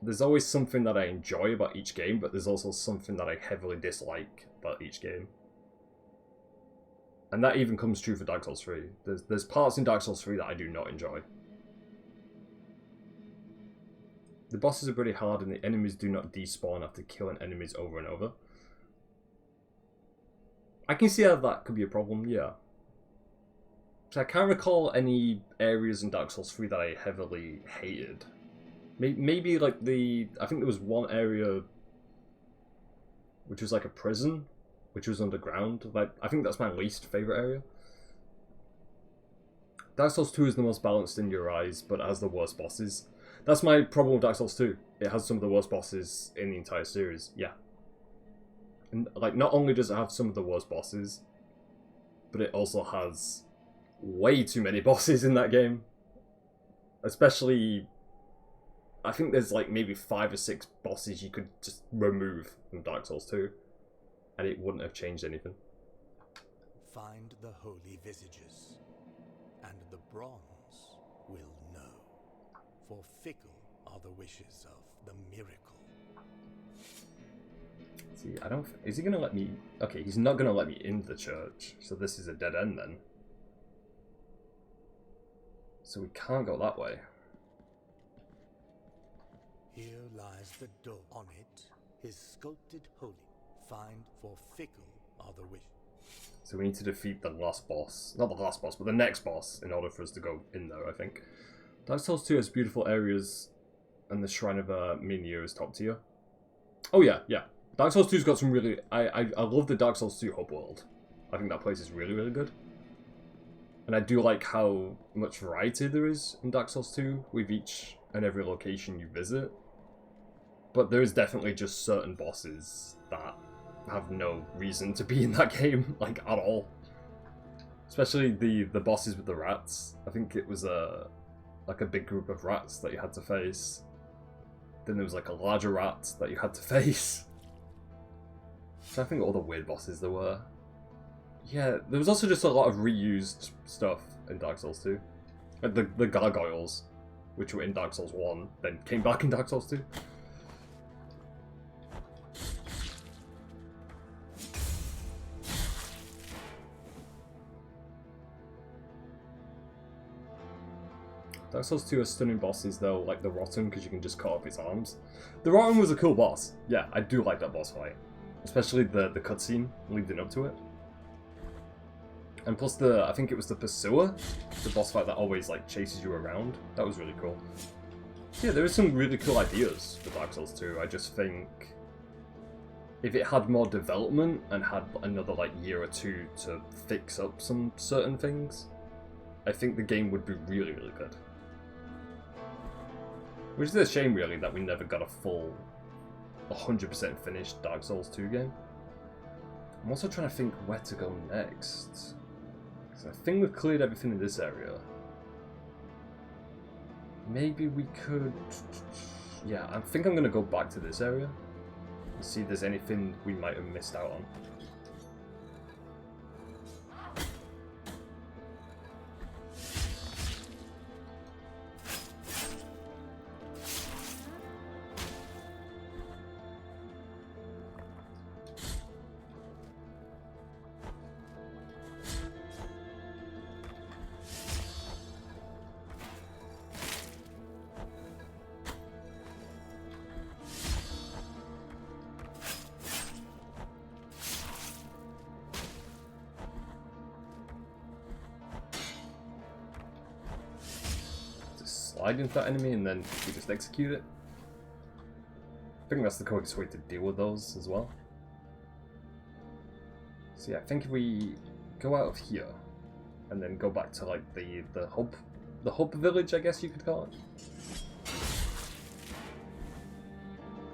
there's always something that I enjoy about each game, but there's also something that I heavily dislike about each game. And that even comes true for Dark Souls 3. There's parts in Dark Souls 3 that I do not enjoy. The bosses are pretty hard and the enemies do not despawn after killing enemies over and over. I can see how that could be a problem, yeah. So I can't recall any areas in Dark Souls 3 that I heavily hated. Maybe like I think there was one area which was like a prison, which was underground. Like, I think that's my least favourite area. Dark Souls 2 is the most balanced in your eyes, but it has the worst bosses. That's my problem with Dark Souls 2. It has some of the worst bosses in the entire series, yeah. And, like, not only does it have some of the worst bosses, but it also has way too many bosses in that game. Especially, I think there's like maybe 5 or 6 bosses you could just remove from Dark Souls 2. And it wouldn't have changed anything. Find the holy visages, and the bronze will know. For fickle are the wishes of the miracle. See, is he gonna let me... Okay, he's not gonna let me into the church, so this is a dead end then. So we can't go that way. Here lies the door. On it, his sculpted holy. Find, for fickle are the wishes. So we need to defeat the last boss. Not the last boss, but the next boss in order for us to go in there, I think. Dark Souls 2 has beautiful areas, and the Shrine of Minio is top tier. Oh yeah. Dark Souls 2's got some really... I love the Dark Souls 2 hub world. I think that place is really, really good. And I do like how much variety there is in Dark Souls 2 with each and every location you visit. But there is definitely just certain bosses that have no reason to be in that game, like, at all. Especially the bosses with the rats. I think it was like a big group of rats that you had to face. Then there was like a larger rat that you had to face. So I think all the weird bosses there were. Yeah, there was also just a lot of reused stuff in Dark Souls 2. Like the gargoyles, which were in Dark Souls 1, then came back in Dark Souls 2. Dark Souls 2 has stunning bosses though, like the Rotten, because you can just cut off its arms. The Rotten was a cool boss. Yeah, I do like that boss fight. Especially the cutscene leading up to it. And plus I think it was the Pursuer, the boss fight that always like chases you around. That was really cool. Yeah, there are some really cool ideas for Dark Souls 2. I just think if it had more development and had another like year or two to fix up some certain things, I think the game would be really, really good. Which is a shame really that we never got a full 100% finished Dark Souls 2 game. I'm also trying to think where to go next. Because I think we've cleared everything in this area. Maybe we could... Yeah, I think I'm going to go back to this area and see if there's anything we might have missed out on. Slide into that enemy and then we just execute it. I think that's the quickest way to deal with those as well. So yeah, I think if we go out of here and then go back to like the hub village, I guess you could call it.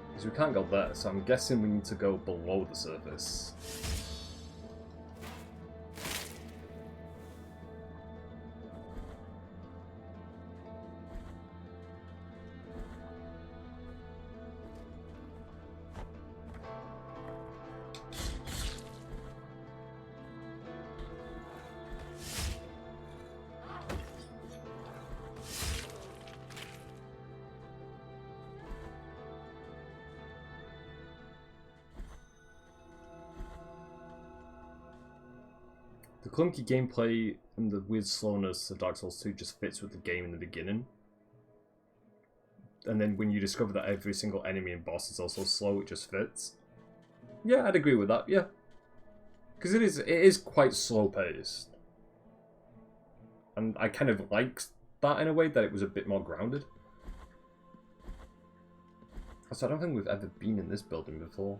Because we can't go there, so I'm guessing we need to go below the surface. The clunky gameplay and the weird slowness of Dark Souls 2 just fits with the game in the beginning. And then when you discover that every single enemy and boss is also slow, it just fits. Yeah, I'd agree with that, yeah. Because it is quite slow paced. And I kind of liked that in a way, that it was a bit more grounded. Also, I don't think we've ever been in this building before.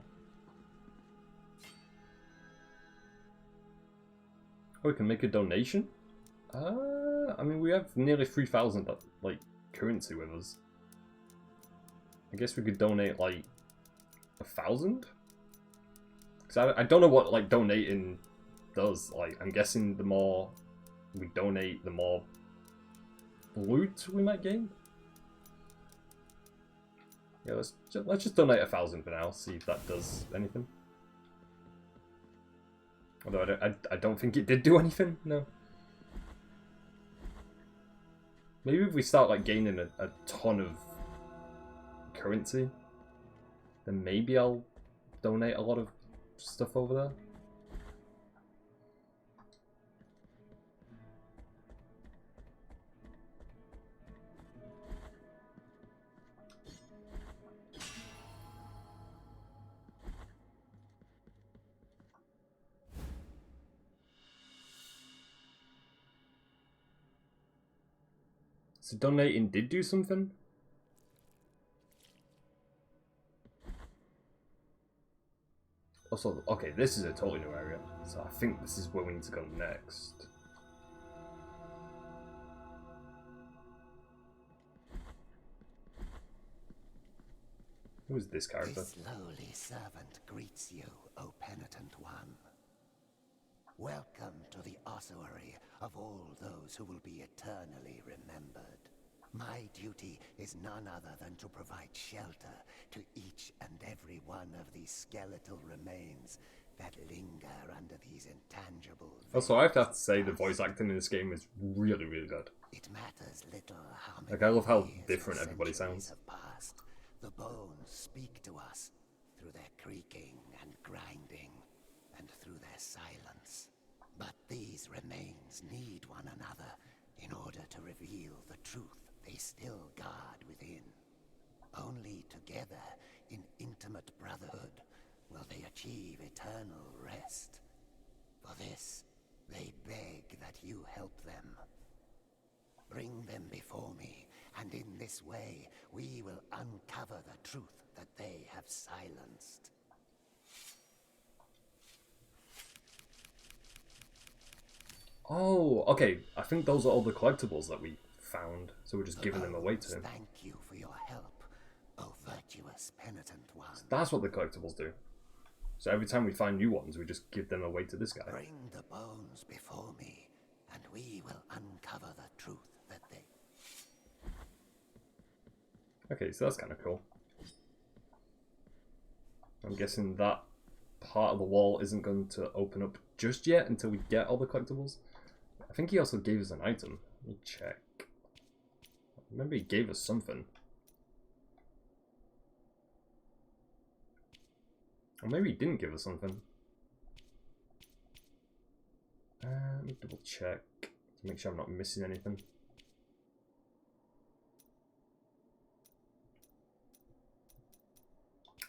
Oh, we can make a donation? I mean, we have nearly 3,000 like currency with us. I guess we could donate like 1,000? Because I don't know what like donating does. Like, I'm guessing the more we donate, the more loot we might gain. Yeah, let's just donate 1,000 for now. See if that does anything. Although I don't think it did do anything, no. Maybe if we start like gaining a ton of currency, then maybe I'll donate a lot of stuff over there. So donating did do something? Also, okay, this is a totally new area, so I think this is where we need to go next. Who is this character? This lowly servant greets you, O penitent one. Welcome to the ossuary of all those who will be eternally remembered. My duty is none other than to provide shelter to each and every one of these skeletal remains that linger under these intangible... Also, I have to say the voice acting in this game is really, really good. It matters little how many Like, I love how years different and everybody centuries sounds. have passed. The bones speak to us through their creaking and grinding and through their silence. But these remains need one another in order to reveal the truth they still guard within. Only together, in intimate brotherhood, will they achieve eternal rest. For this, they beg that you help them. Bring them before me, and in this way, we will uncover the truth that they have silenced. Oh, okay. I think those are all the collectibles that we found, so we're just giving them away to him. Thank you for your help, O virtuous penitent one. So that's what the collectibles do. So every time we find new ones, we just give them away to this guy. Bring the bones before me, and we will uncover the truth that they... Okay, so that's kind of cool. I'm guessing that part of the wall isn't going to open up just yet until we get all the collectibles. I think he also gave us an item. Let me check. Remember he gave us something. Or maybe he didn't give us something. Let me double check to make sure I'm not missing anything.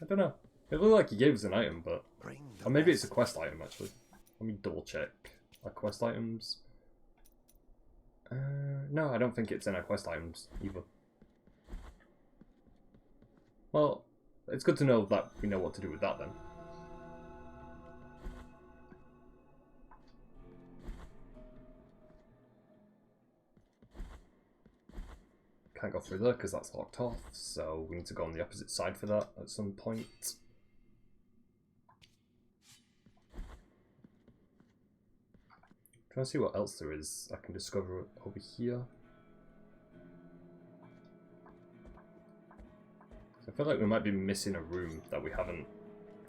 I don't know. It looked like he gave us an item, but... Or maybe it's a quest item, actually. Let me double check our quest items. No, I don't think it's in our quest items, either. Well, it's good to know that we know what to do with that, then. Can't go through there because that's locked off, so we need to go on the opposite side for that at some point. Trying to see what else there is I can discover over here. I feel like we might be missing a room that we haven't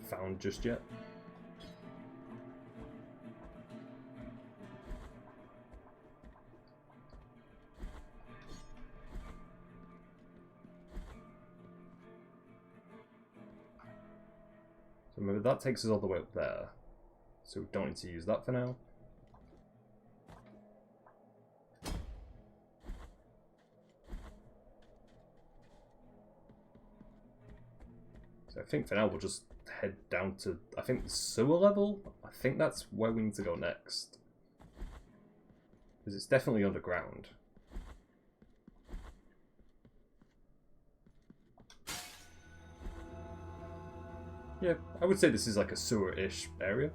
found just yet. So remember that takes us all the way up there. So we don't need to use that for now. So I think for now we'll just head down to, I think, the sewer level? I think that's where we need to go next. Because it's definitely underground. Yeah, I would say this is like a sewer-ish area.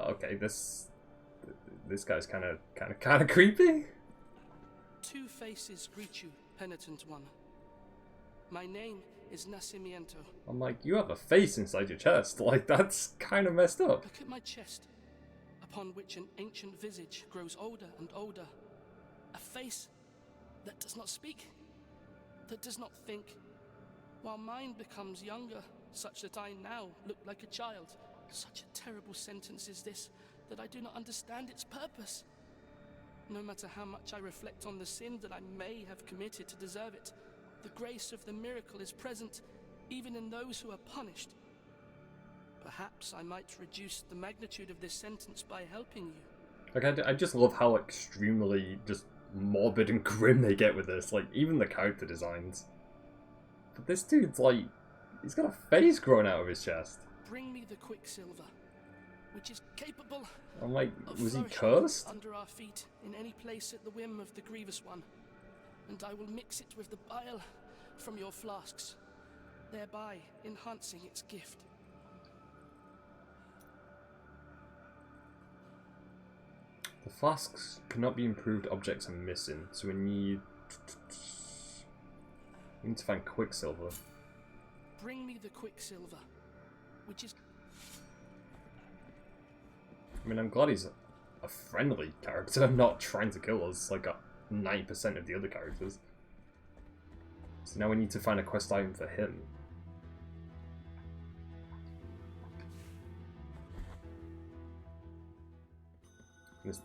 Okay, this guy's kind of creepy. Two faces greet you, penitent one. My name is Nacimiento. I'm like, you have a face inside your chest. Like, that's kind of messed up. Look at my chest, upon which an ancient visage grows older and older. A face that does not speak, that does not think, while mine becomes younger, such that I now look like a child. Such a terrible sentence is this, that I do not understand its purpose. No matter how much I reflect on the sin that I may have committed to deserve it, the grace of the miracle is present even in those who are punished. Perhaps I might reduce the magnitude of this sentence by helping you. Like, I just love how extremely just morbid and grim they get with this. Like, even the character designs. But this dude's like, he's got a face growing out of his chest. Bring me the quicksilver, which is capable I'm like, of was he flourishing cursed? under our feet in any place at the whim of the grievous one, and I will mix it with the bile from your flasks, thereby enhancing its gift. The flasks cannot be improved, objects are missing, so we need to find quicksilver. Bring me the quicksilver, which is... I mean, I'm glad he's a friendly character, not trying to kill us like 90% of the other characters. So now we need to find a quest item for him.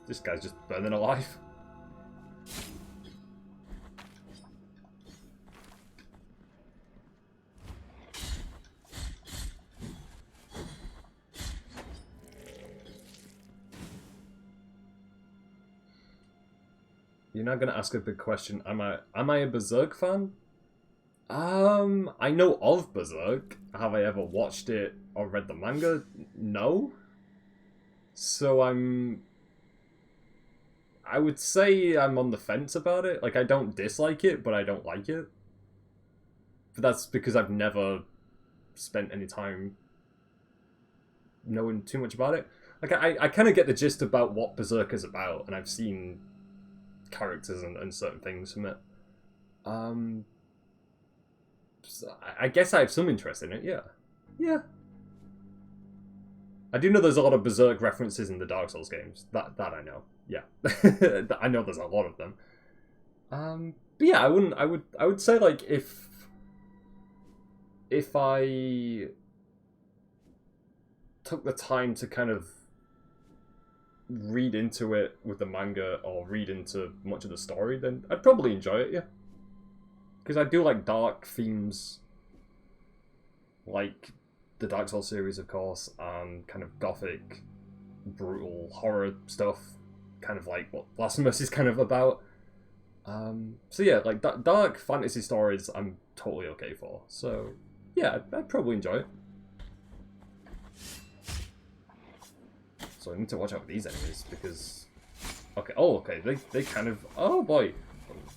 This guy's just burning alive. You're not gonna ask a big question. Am I a Berserk fan? I know of Berserk. Have I ever watched it or read the manga? No. So I would say I'm on the fence about it. Like, I don't dislike it, but I don't like it. But that's because I've never spent any time knowing too much about it. Like, I kind of get the gist about what Berserk is about, and I've seen characters and certain things from it. So I guess I have some interest in it, yeah. Yeah. I do know there's a lot of Berserk references in the Dark Souls games. That I know. Yeah. I know there's a lot of them. But yeah, I would say, like, if I took the time to kind of read into it with the manga or read into much of the story, then I'd probably enjoy it, yeah. Because I do like dark themes, like the Dark Souls series, of course, and kind of gothic, brutal horror stuff, kind of like what Blasphemous is kind of about. So yeah, like dark fantasy stories, I'm totally okay for. So yeah, I'd probably enjoy it. So I need to watch out for these enemies because, okay, oh okay, they kind of, oh boy,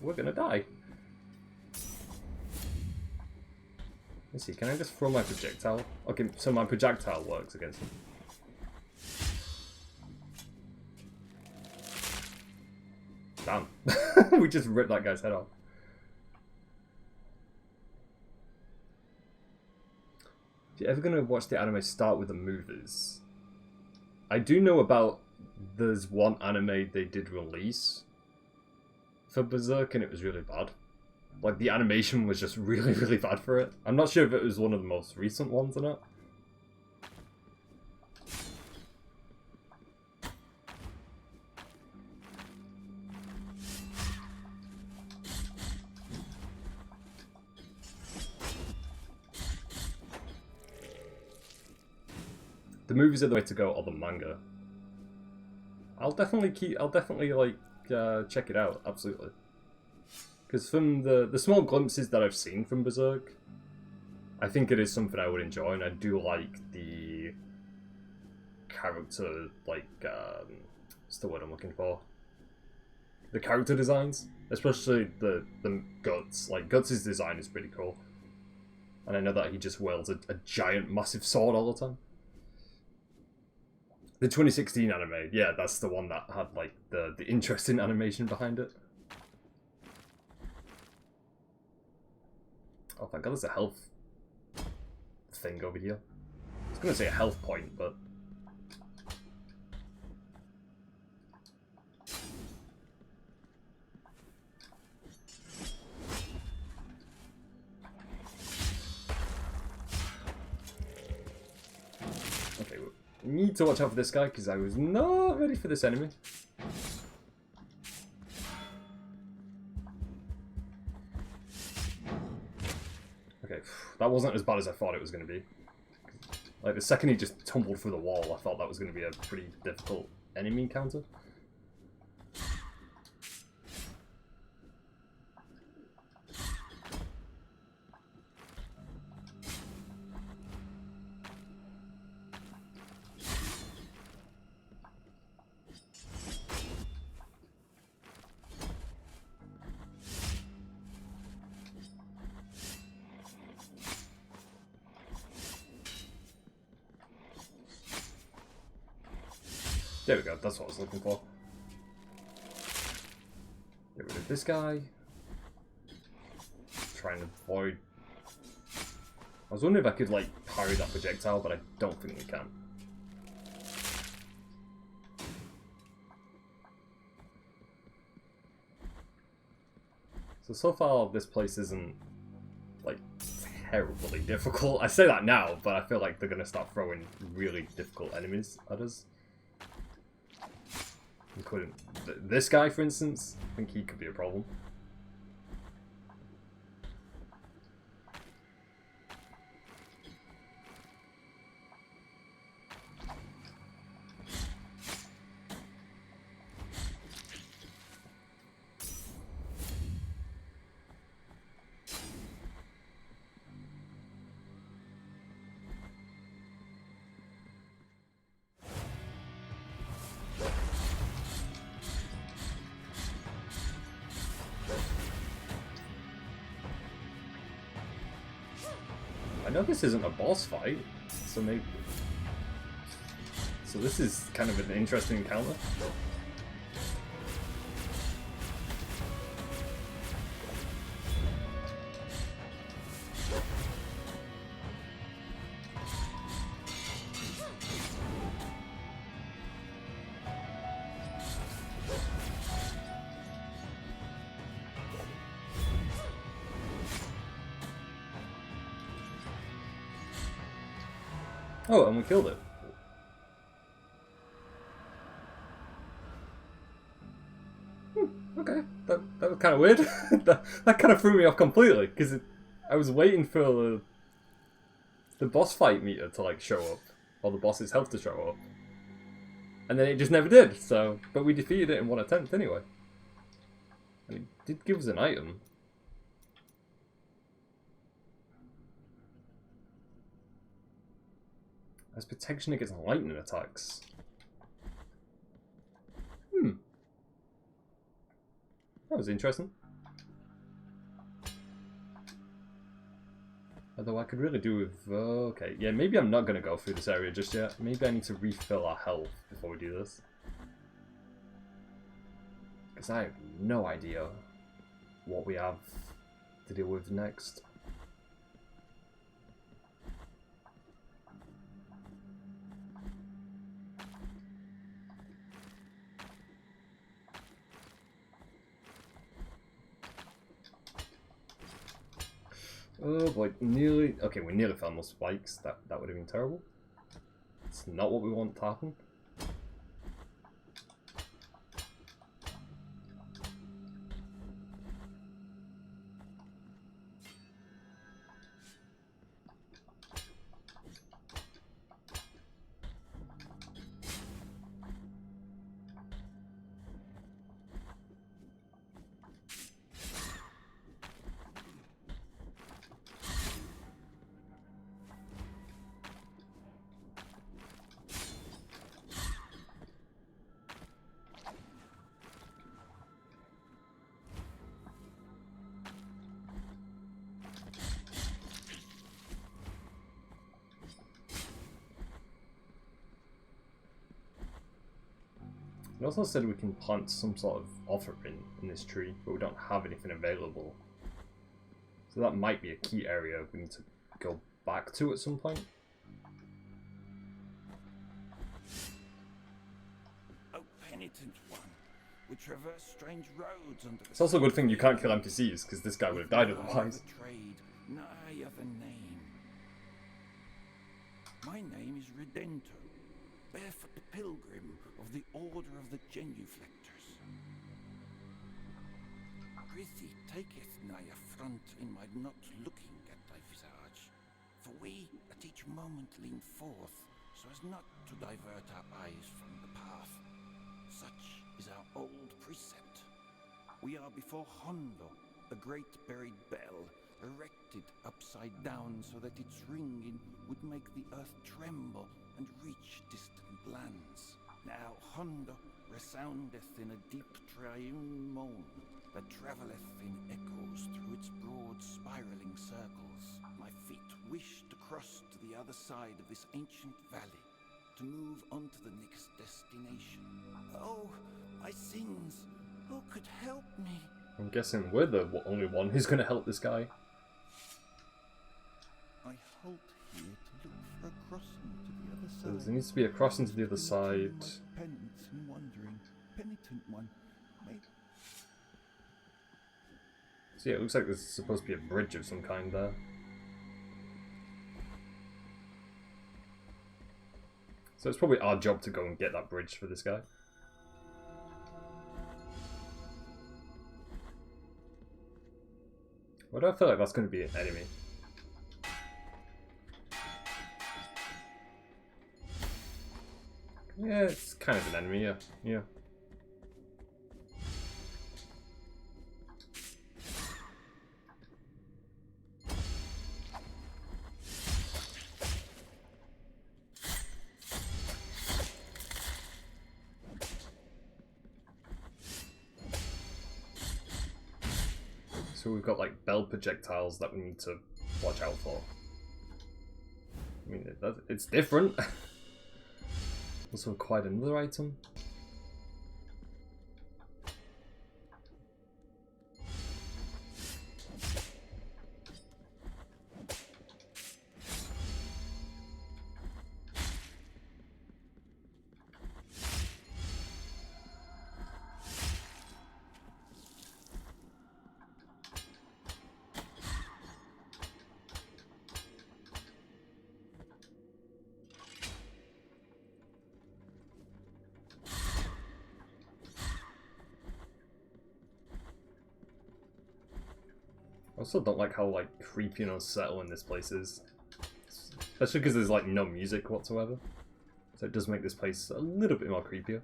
we're gonna die. Let's see, can I just throw my projectile? Okay, so my projectile works against him. Damn. We just ripped that guy's head off. If you're ever going to watch the anime, start with the movies. I do know about, there's one anime they did release for Berserk and it was really bad. Like, the animation was just really, really bad for it. I'm not sure if it was one of the most recent ones or not. The movies are the way to go, or the manga. I'll definitely like check it out, absolutely. Because from the small glimpses that I've seen from Berserk, I think it is something I would enjoy, and I do like the character, like, what's the word I'm looking for? The character designs, especially the Guts. Like, Guts' design is pretty cool. And I know that he just wields a giant, massive sword all the time. The 2016 anime, yeah, that's the one that had, like, the interesting animation behind it. Oh, thank God there's a health thing over here. I was going to say a health point, but... Okay, we need to watch out for this guy, because I was not ready for this enemy. Okay, that wasn't as bad as I thought it was going to be. Like, the second he just tumbled through the wall, I thought that was going to be a pretty difficult enemy encounter. There we go, that's what I was looking for. Get rid of this guy. Try and avoid... I was wondering if I could, like, parry that projectile, but I don't think we can. So far, this place isn't, like, terribly difficult. I say that now, but I feel like they're going to start throwing really difficult enemies at us. Including this guy, for instance. I think he could be a problem. know this isn't a boss fight, so maybe... So this is kind of an interesting encounter. Oh, and we killed it. Okay, that was kind of weird. that kind of threw me off completely, because I was waiting for the boss fight meter to like show up, or the boss's health to show up, and then it just never did. So, but we defeated it in one attempt anyway. And it did give us an item. As protection against lightning attacks. That was interesting. Although I could really do with... okay, yeah, maybe I'm not going to go through this area just yet. Maybe I need to refill our health before we do this. Because I have no idea what we have to deal with next. Oh boy, nearly... Okay, we nearly found those spikes. That would have been terrible. It's not what we want to happen. It also said we can plant some sort of offering in this tree, but we don't have anything available. So that might be a key area we need to go back to at some point. Oh, penitent one, we traverse strange roads under the... It's also a good thing you can't kill NPCs, because this guy would have died otherwise. Betrayed, nigh of a name. My name is Redento, barefoot pilgrim of the Order of the Genuflectors. Prithee taketh nigh affront in my not looking at thy visage, for we at each moment lean forth, so as not to divert our eyes from the path. Such is our old precept. We are before Hondo, a great buried bell, erected upside down so that its ringing would make the earth tremble and reach distant lands. Now Hondo resoundeth in a deep triune moan that travelleth in echoes through its broad spiraling circles. My feet wish to cross to the other side of this ancient valley, to move on to the next destination. Oh, my sins! Who could help me? I'm guessing we're the only one who's going to help this guy. I halt here to look for a crossing to the other So side. there needs to be a crossing to the other side. My penance in wandering, penitent one, may... So yeah, it looks like there's supposed to be a bridge of some kind there. So it's probably our job to go and get that bridge for this guy. Why do I feel like that's going to be an enemy? Yeah, it's kind of an enemy, yeah. Yeah. So we've got like bell projectiles that we need to watch out for. I mean, it's different. Also acquired another item. I also don't like how like creepy and unsettling this place is. Especially because there's like no music whatsoever. So it does make this place a little bit more creepier.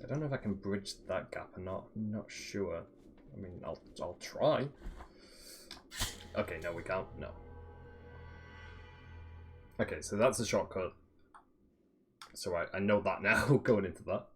I don't know if I can bridge that gap or not. I'm not sure. I mean, I'll try. Okay, no, we can't. No. Okay, so that's a shortcut. So I know that now going into that.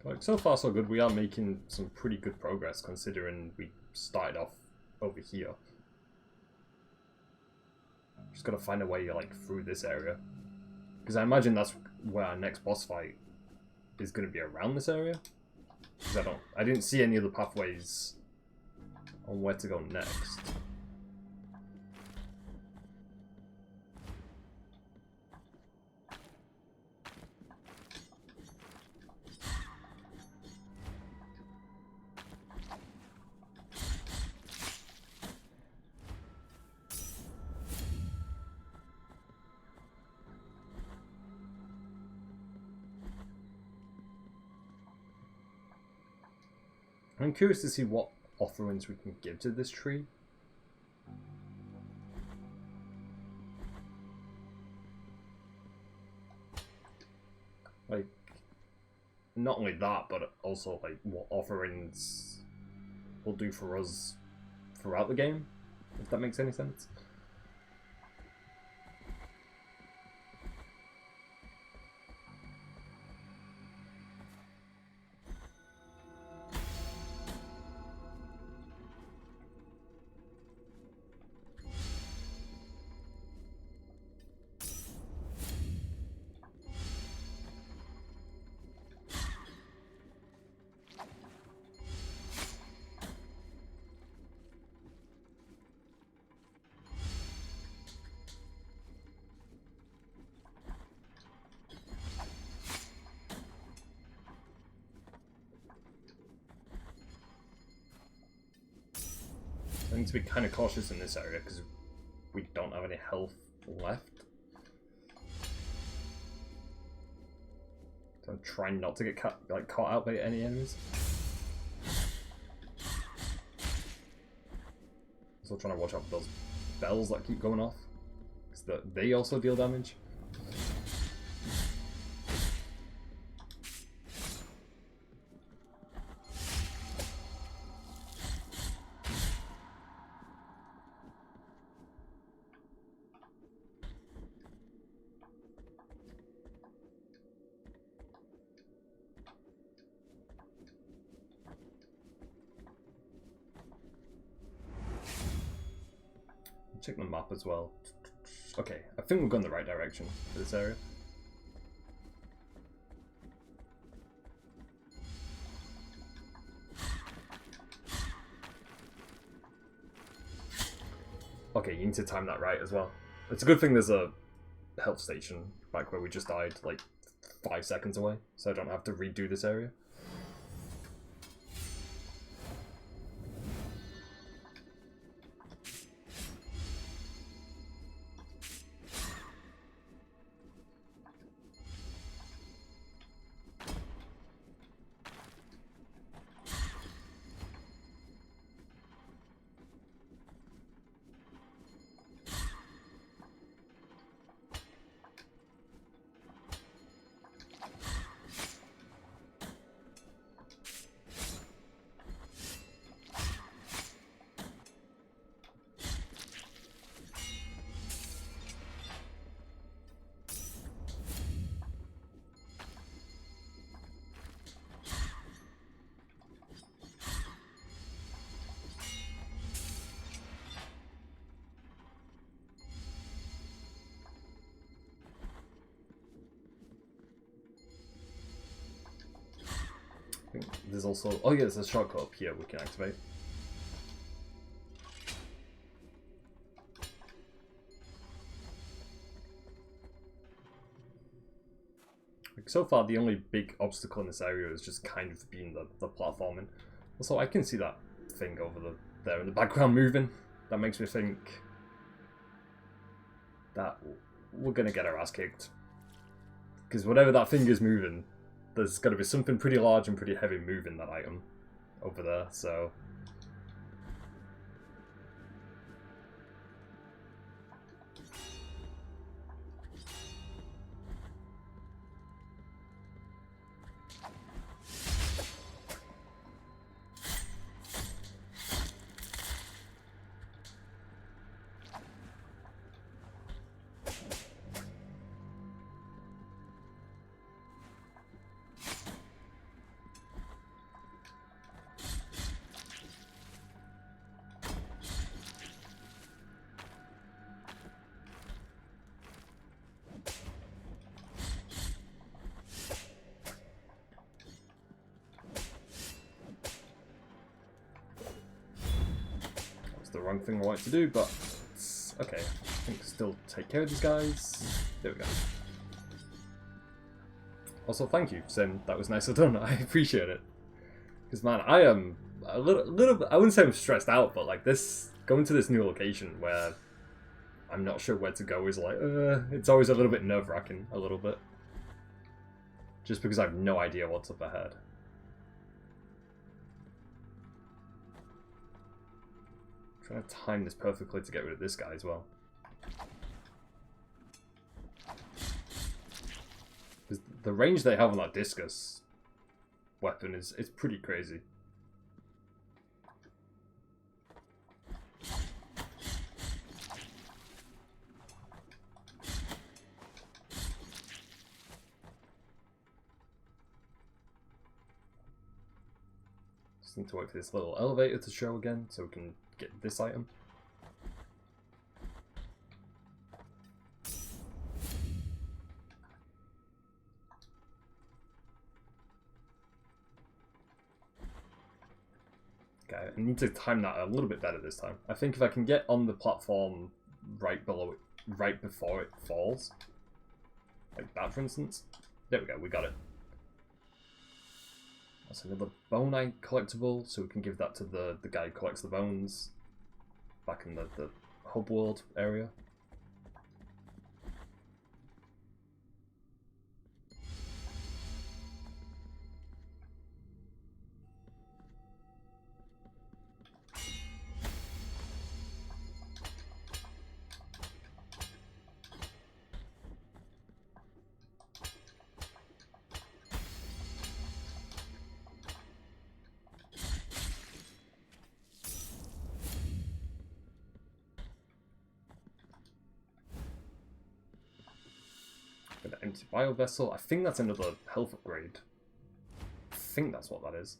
Like, so far so good. We are making some pretty good progress considering we started off over here. Just gotta find a way like through this area. Because I imagine that's where our next boss fight is gonna be, around this area. Because I didn't see any other pathways on where to go next. I'm curious to see what offerings we can give to this tree. Like, not only that, but also like what offerings will do for us throughout the game, if that makes any sense. I need to be kind of cautious in this area because we don't have any health left. So I'm trying not to get caught out by any enemies. Also trying to watch out for those bells that keep going off, because they also deal damage. Check the map as well. Okay, I think we've gone the right direction for this area. Okay, you need to time that right as well. It's a good thing there's a health station back where we just died like 5 seconds away, so I don't have to redo this area. There's also... Oh yeah, there's a shortcut up here we can activate. Like, so far, the only big obstacle in this area is just kind of being the platforming. Also, I can see that thing over there in the background moving. That makes me think that we're gonna get our ass kicked. Because whatever that thing is moving, there's got to be something pretty large and pretty heavy moving that item over there, so... the wrong thing I wanted to do, but it's okay. I think still take care of these guys. There we go. Also, thank you for saying that was nicely done. I appreciate it. Because man, I am a little bit, I wouldn't say I'm stressed out, but like this, going to this new location where I'm not sure where to go is like, it's always a little bit nerve-wracking, a little bit. Just because I have no idea what's up ahead. Trying to time this perfectly to get rid of this guy as well. Because the range they have on that discus weapon is pretty crazy. Just need to wait for this little elevator to show again so we can get this item. Okay, I need to time that a little bit better this time. I think if I can get on the platform right below it, right before it falls, like that for instance, there we go, we got it. That's another bone eye collectible, so we can give that to the guy who collects the bones back in the hub world area. empty bio vessel. I think that's another health upgrade. I think that's what that is.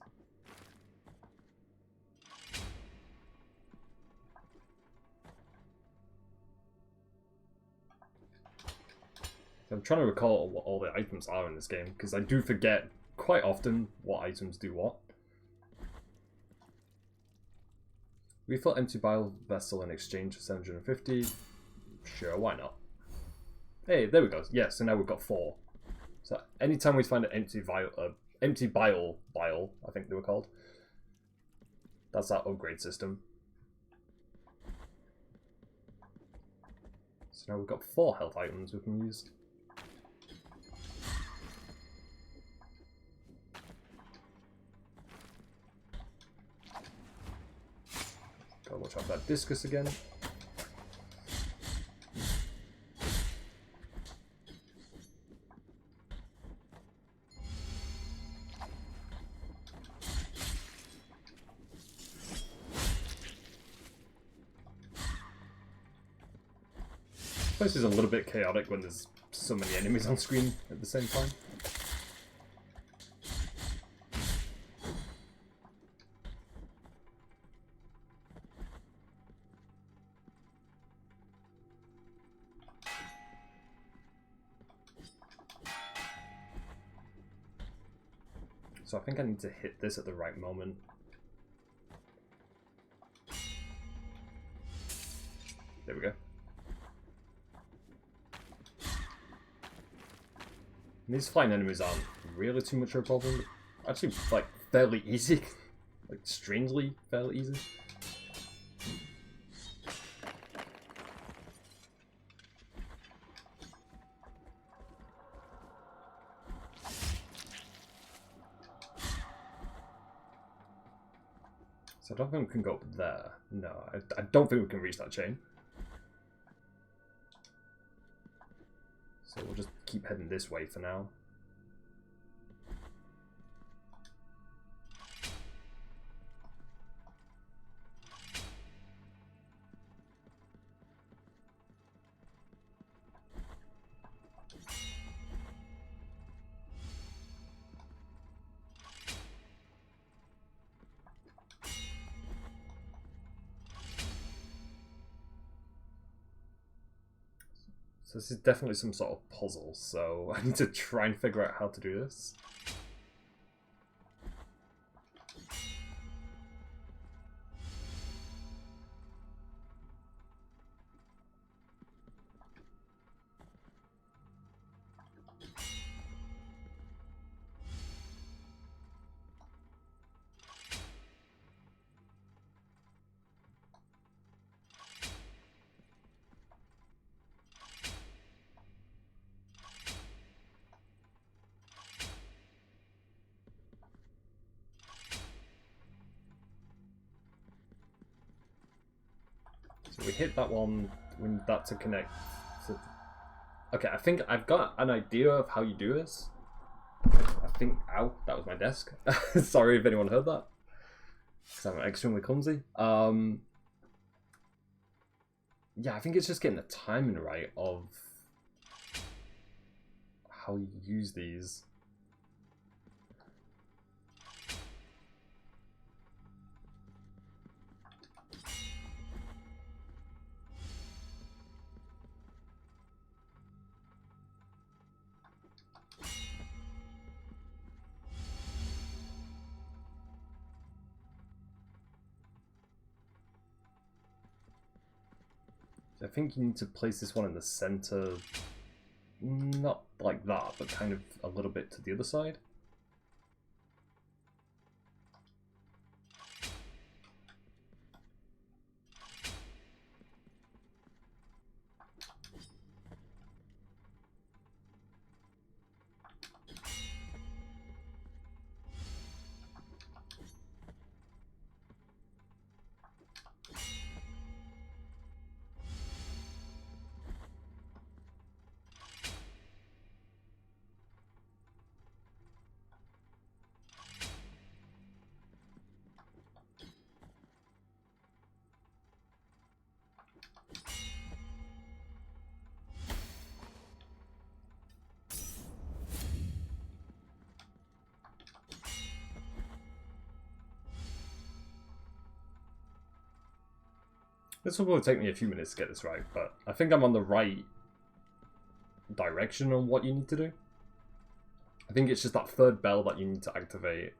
I'm trying to recall what all the items are in this game, because I do forget quite often what items do what. Refill empty bio vessel in exchange for 750. Sure, why not? Hey, there we go. Yeah, so now we've got 4. So anytime we find an empty bile, I think they were called. That's our upgrade system. So now we've got 4 health items we can use. Gotta watch out for that discus again. This place is a little bit chaotic when there's so many enemies on screen at the same time. So I think I need to hit this at the right moment. There we go. These flying enemies aren't really too much of a problem. Actually, like, fairly easy. Like, strangely fairly easy. So I don't think we can go up there. No, I don't think we can reach that chain. So we'll just keep heading this way for now. So this is definitely some sort of puzzle, so I need to try and figure out how to do this. So we hit that one, we need that to connect to... Okay, I think I've got an idea of how you do this. I think... Ow, that was my desk. Sorry if anyone heard that. Because I'm extremely clumsy. Yeah, I think it's just getting the timing right of how you use these. I think you need to place this one in the center, not like that, but kind of a little bit to the other side. This will probably take me a few minutes to get this right, but I think I'm on the right direction on what you need to do. I think it's just that third bell that you need to activate.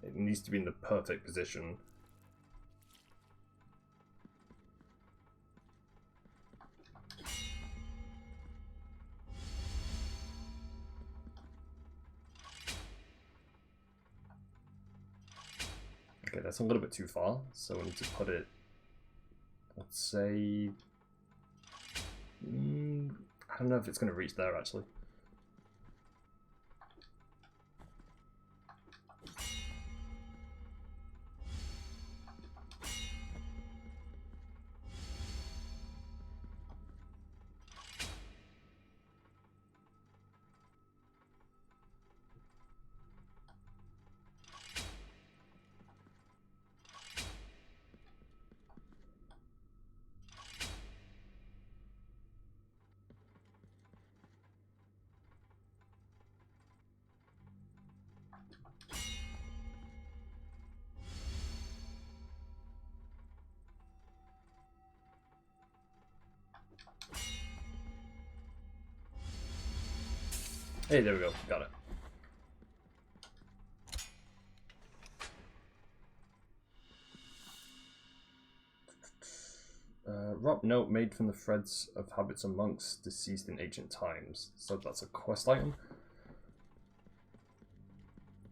It needs to be in the perfect position. Okay, that's a little bit too far, so we need to put it, let's say, I don't know if it's going to reach there actually. Hey, there we go. Got it. Rob note made from the threads of habits of monks deceased in ancient times. So that's a quest item.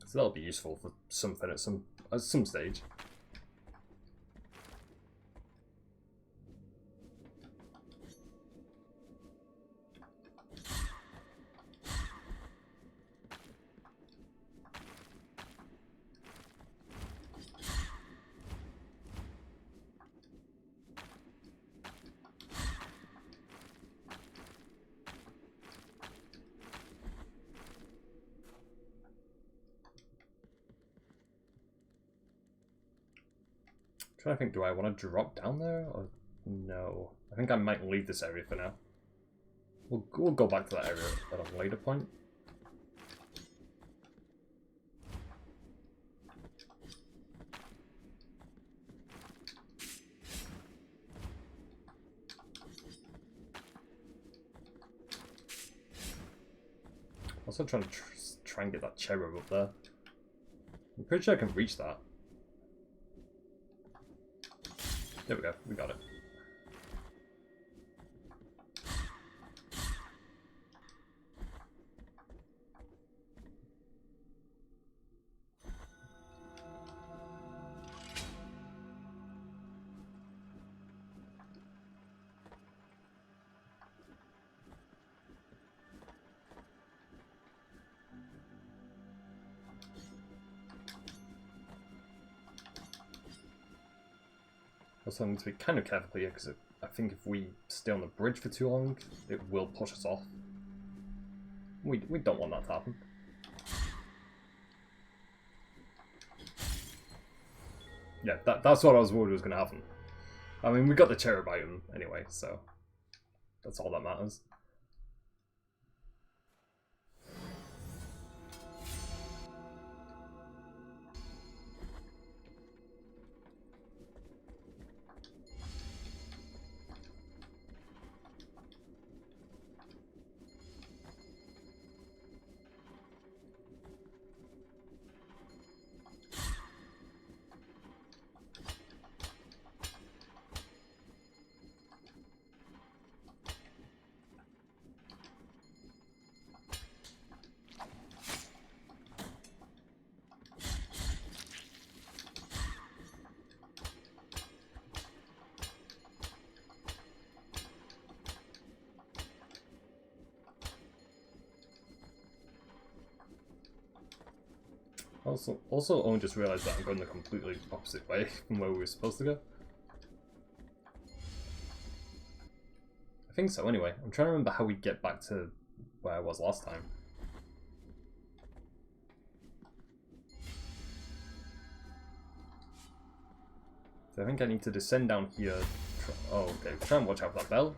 So that'll be useful for something at some stage. Trying to think, do I want to drop down there or no? I think I might leave this area for now. We'll go back to that area at a later point. Also trying to try and get that cherub up there. I'm pretty sure I can reach that. There we go, we got it. Also, I need to be kind of careful here because I think if we stay on the bridge for too long, it will push us off. We don't want that to happen. Yeah, that's what I was worried was going to happen. I mean, we got the cherub item anyway, so that's all that matters. Also, Owen just realised that I'm going the completely opposite way from where we were supposed to go. I think so, anyway. I'm trying to remember how we get back to where I was last time. So I think I need to descend down here. Oh, okay. Try and watch out for that bell.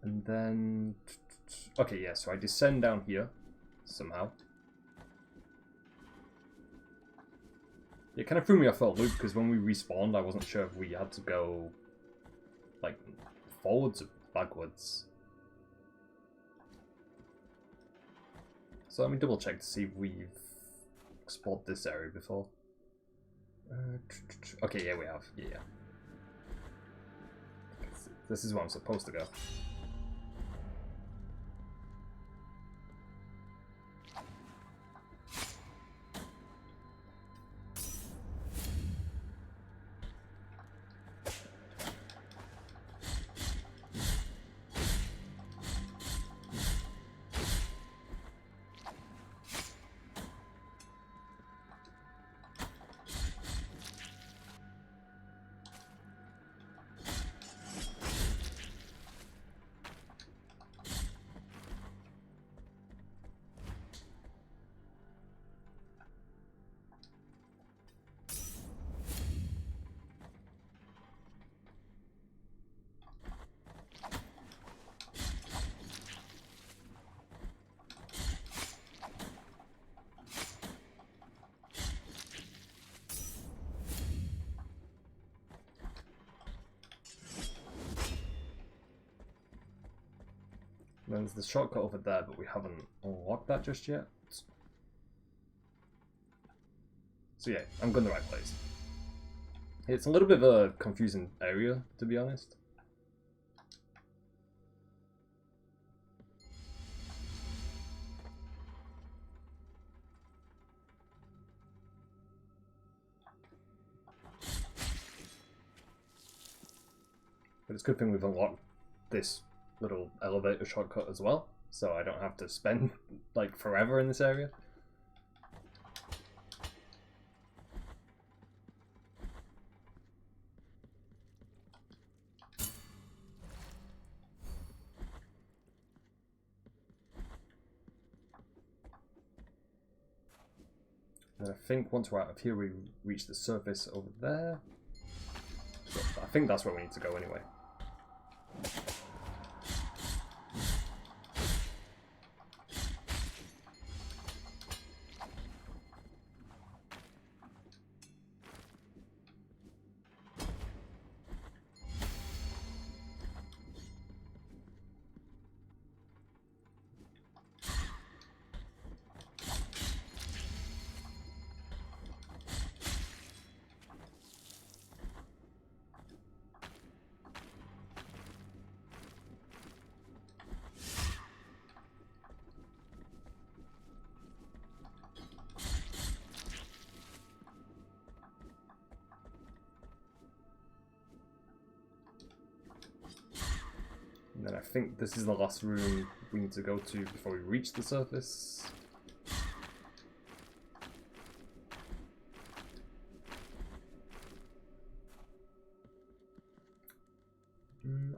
And then... Okay, yeah, so I descend down here, somehow. It kind of threw me off for a loop, because when we respawned, I wasn't sure if we had to go, like, forwards or backwards. So let me double check to see if we've explored this area before. Okay, yeah, we have. Yeah. This is where I'm supposed to go. There's the shortcut over there, but we haven't unlocked that just yet. So yeah, I'm going the right place. It's a little bit of a confusing area, to be honest. But it's a good thing we've unlocked this little elevator shortcut as well, so I don't have to spend like forever in this area. And I think once we're out of here, we reach the surface over there. So I think that's where we need to go anyway. And then I think this is the last room we need to go to before we reach the surface.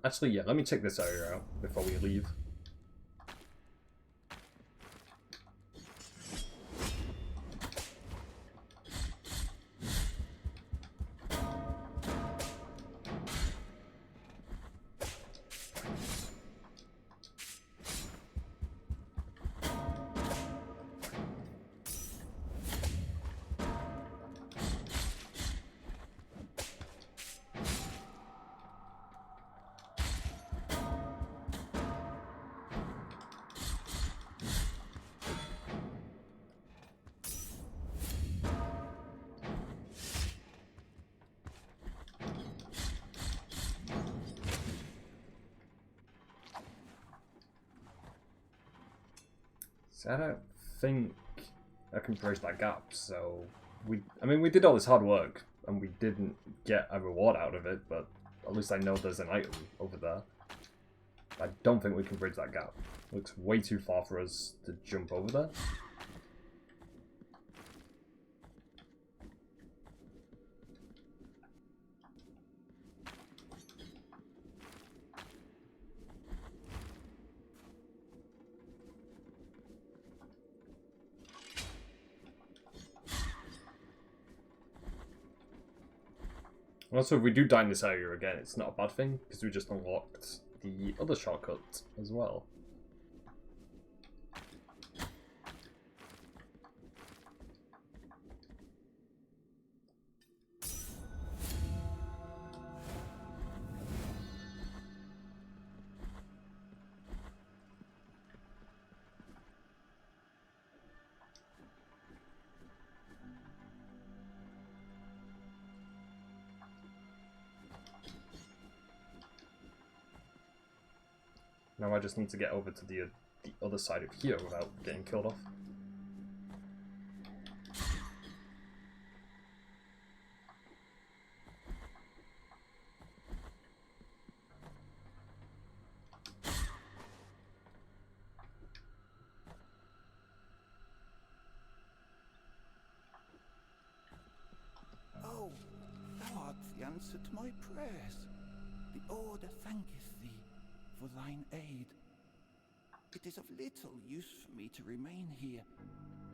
Actually, yeah, let me check this area out before we leave. So I don't think I can bridge that gap, so I mean, we did all this hard work, and we didn't get a reward out of it, but at least I know there's an item over there. I don't think we can bridge that gap. Looks way too far for us to jump over there. Also, if we do die in this area again, it's not a bad thing, because we just unlocked the other shortcut as well. Now I just need to get over to the other side of here without getting killed off. Oh, thou art the answer to my prayers. The Order thanketh thee for thine aid. It is of little use for me to remain here.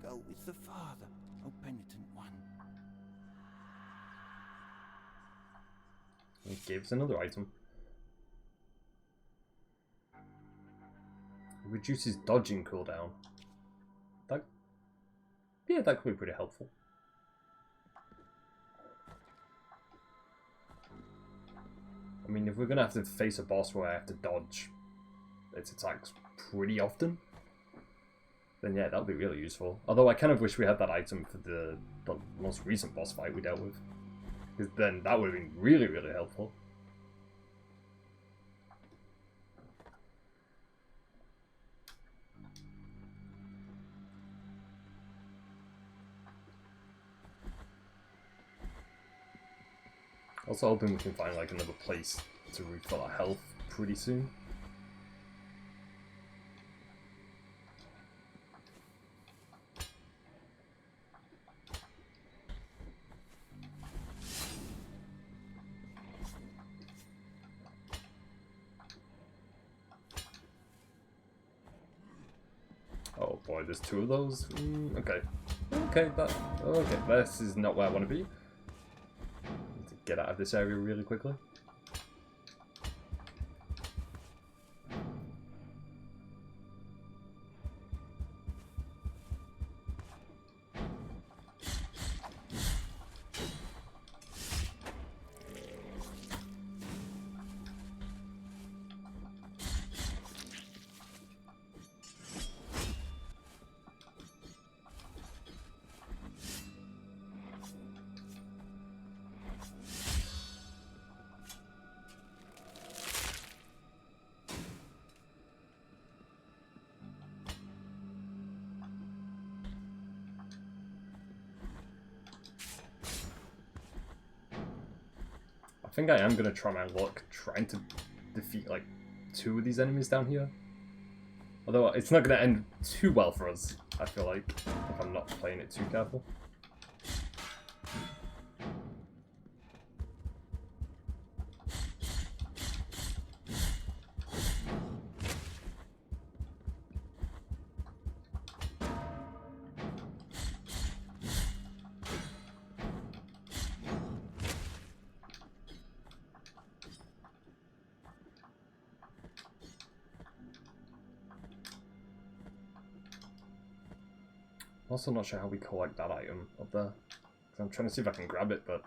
Go with the Father, O penitent one. It gave us another item. It reduces dodging cooldown. Yeah, that could be pretty helpful. I mean, if we're gonna have to face a boss where I have to dodge its attacks pretty often, then yeah, that'll be really useful. Although I kind of wish we had that item for the most recent boss fight we dealt with, because then that would have been really, really helpful. Also hoping we can find like another place to refill our health pretty soon. Oh boy, there's two of those. Okay, okay. This is not where I want to be. Need to get out of this area really quickly. I think I am going to try my luck trying to defeat like two of these enemies down here. Although it's not going to end too well for us, I feel like, if I'm not playing it too careful. Also not sure how we collect that item up there. I'm trying to see if I can grab it, but...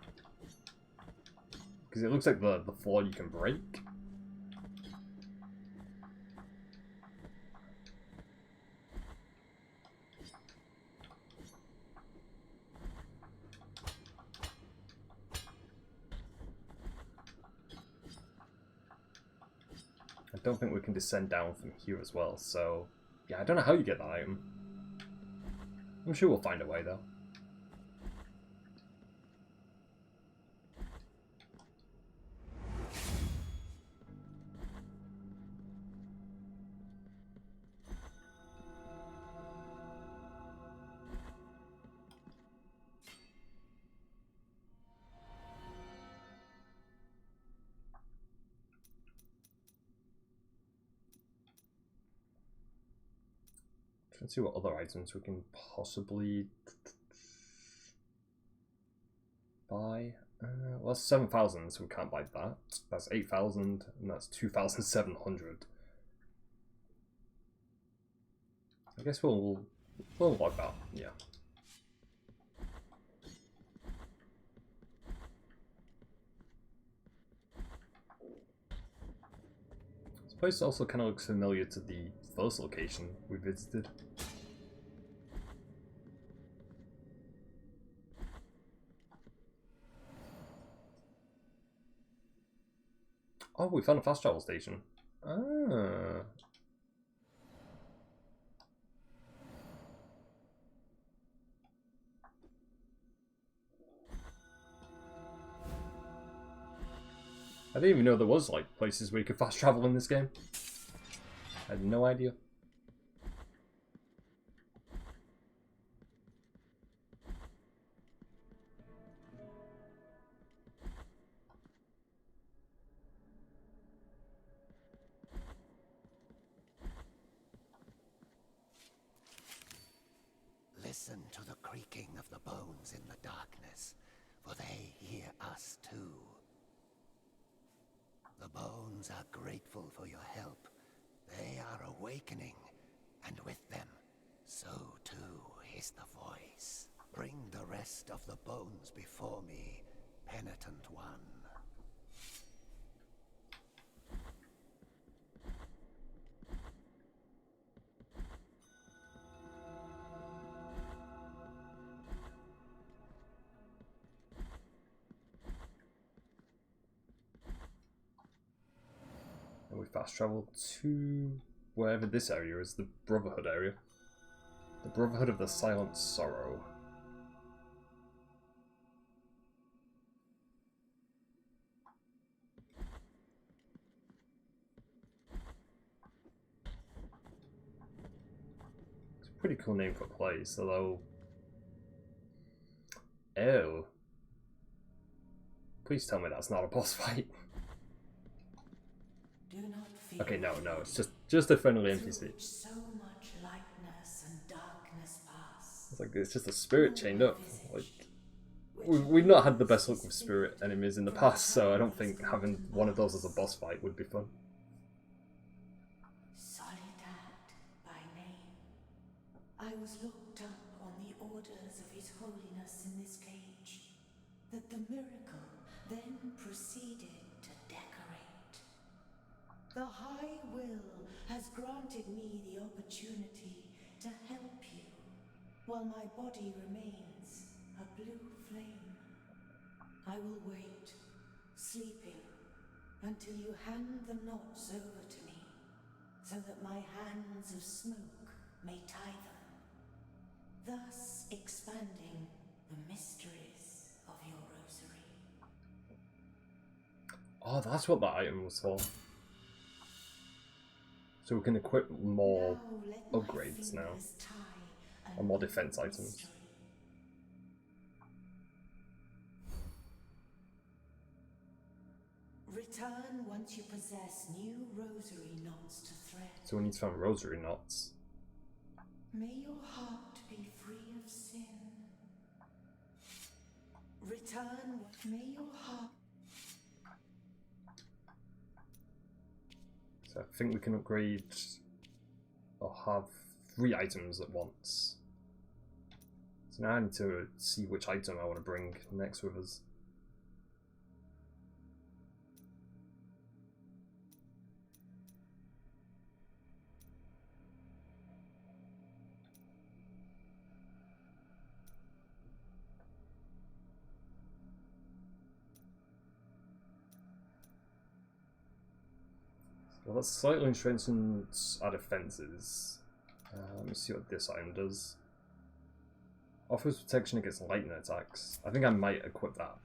because it looks like the floor you can break. I don't think we can descend down from here as well, so... yeah, I don't know how you get that item. I'm sure we'll find a way, though. Let's see what other items we can possibly buy. Well, that's 7,000, so we can't buy that. That's 8,000, and that's 2,700. I guess we'll log that, yeah. This place also kind of looks familiar to the first location we visited. Oh, we found a fast travel station. Ah. I didn't even know there was like places where you could fast travel in this game. I had no idea. Listen to the creaking of the bones in the darkness, for they hear us too. The bones are grateful for your help. They are awakening, and with them, so too is the voice. Bring the rest of the bones before me, penitent one. And we fast travel to wherever this area is, the Brotherhood area. The Brotherhood of the Silent Sorrow. It's a pretty cool name for a place, although... Oh. Please tell me that's not a boss fight. Do not fear. Okay, no, it's just a friendly NPC. So much lightness and darkness pass. It's like it's just a spirit chained up. Like we've not had the best luck with spirit enemies in the past, so I don't think having one of those as a boss fight would be fun. Soledad by name. I was looked up on the orders of His Holiness in this cage, that the miracle then proceeded to decorate. The High Will has granted me the opportunity to help you, while my body remains a blue flame. I will wait, sleeping, until you hand the knots over to me, so that my hands of smoke may tie them, thus expanding the mysteries of your rosary. Oh, that's what that item was for. So we can equip more upgrades now, or more defense items. Return once you possess new rosary knots to thread. So we need to find rosary knots. May your heart be free of sin. Return, may your heart... So I think we can upgrade or have 3 items at once. So now I need to see which item I want to bring next with us. Well, that slightly strengthens our defenses. Let me see what this item does. Offers protection against lightning attacks. I think I might equip that.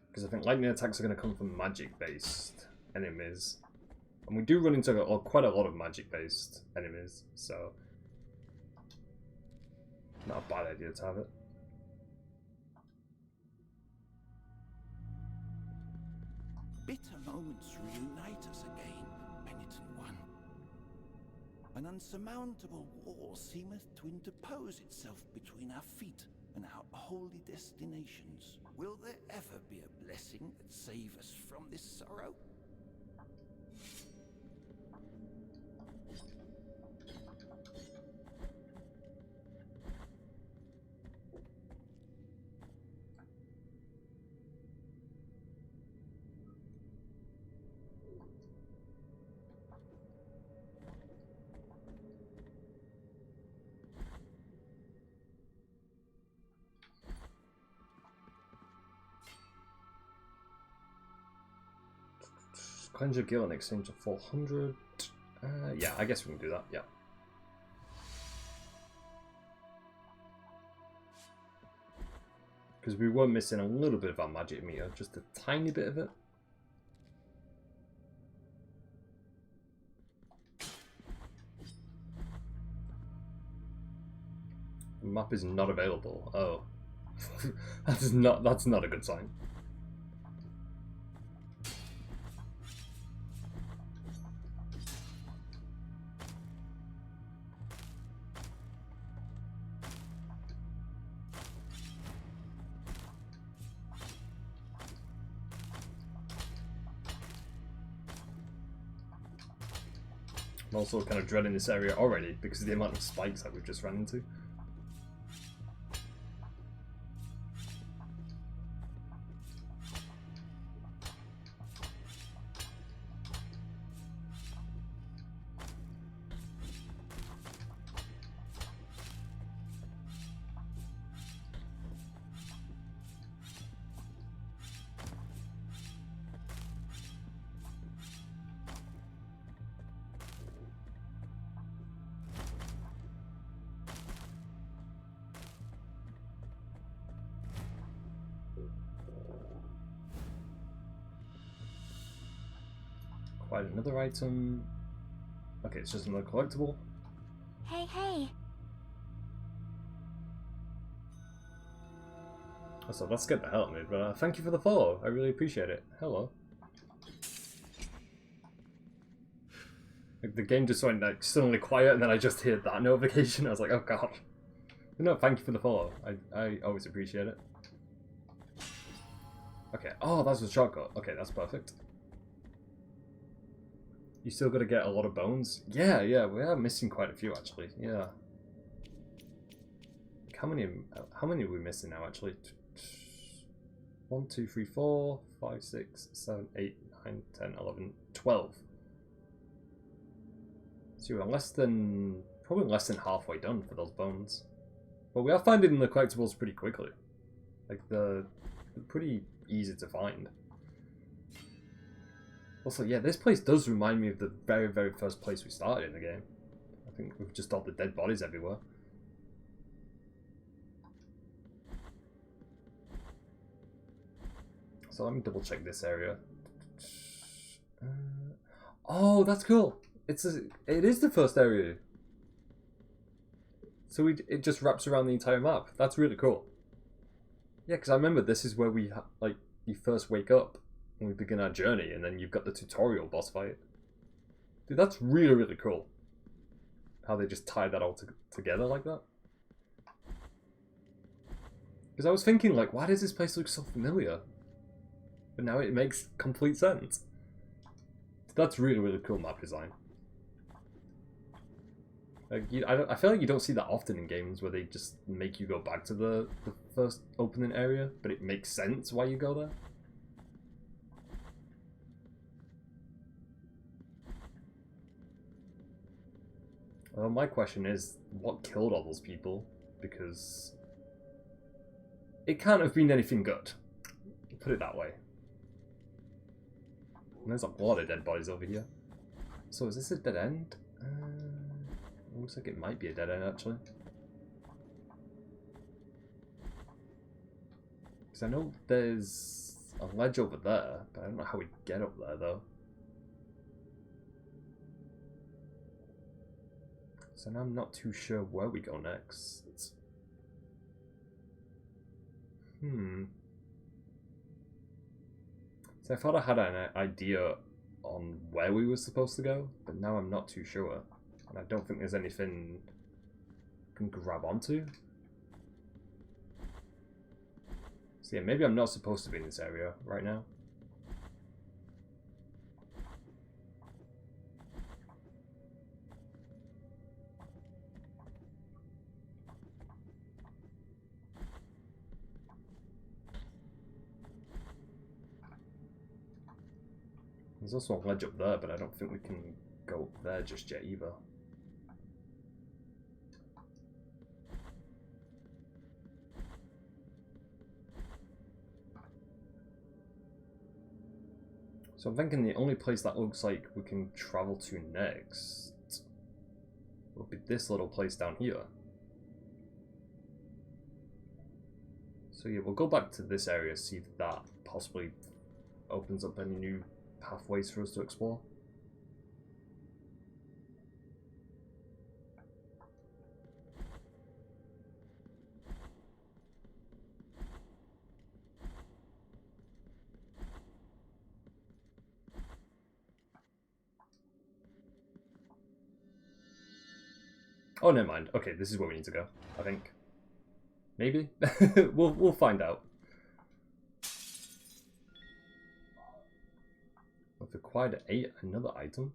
Because I think lightning attacks are going to come from magic-based enemies. And we do run into quite a lot of magic-based enemies, so... not a bad idea to have it. Bitter moments reunite us again, penitent one. An unsurmountable wall seemeth to interpose itself between our feet and our holy destinations. Will there ever be a blessing that save us from this sorrow? Cleanse your gil in exchange for 400. Yeah, I guess we can do that, yeah. Because we were missing a little bit of our magic meter, just a tiny bit of it. The map is not available. Oh. that's not a good sign. I'm also kind of dreading this area already because of the amount of spikes that we've just ran into. Quite another item. Okay, it's just another collectible. Hey. So let's get the hell out of me, but thank you for the follow. I really appreciate it. Hello. Like, the game just went like suddenly quiet and then I just heard that notification. I was like, oh god. But no, thank you for the follow. I always appreciate it. Okay, oh, that's a shortcut. Okay, that's perfect. You still got to get a lot of bones? Yeah, we are missing quite a few actually. Yeah. How many are we missing now actually? 1, 2, 3, 4, 5, 6, 7, 8, 9, 10, 11, 12. So we're probably less than halfway done for those bones. But we are finding the collectibles pretty quickly. Like they're pretty easy to find. Also, yeah, this place does remind me of the very, very first place we started in the game. I think we've just all the dead bodies everywhere. So let me double check this area. Oh, that's cool. It is the first area. So it just wraps around the entire map. That's really cool. Yeah, because I remember this is where you first wake up and we begin our journey, and then you've got the tutorial boss fight. Dude, that's really, really cool. How they just tie that all together like that. Because I was thinking, like, why does this place look so familiar? But now it makes complete sense. That's really, really cool map design. Like, I feel like you don't see that often in games where they just make you go back to the first opening area, but it makes sense why you go there. Well, my question is, what killed all those people? Because it can't have been anything good. Put it that way. And there's a lot of dead bodies over here. So is this a dead end? Looks like it might be a dead end, actually. Because I know there's a ledge over there, but I don't know how we get up there, though. So now I'm not too sure where we go next. So I thought I had an idea on where we were supposed to go, but now I'm not too sure. And I don't think there's anything I can grab onto. So yeah, maybe I'm not supposed to be in this area right now. There's also a ledge up there, but I don't think we can go up there just yet either. So I'm thinking the only place that looks like we can travel to next will be this little place down here. So yeah, we'll go back to this area, see if that possibly opens up any new pathways for us to explore. Oh, never mind. Okay, this is where we need to go, I think. Maybe? we'll find out. I've acquired another item.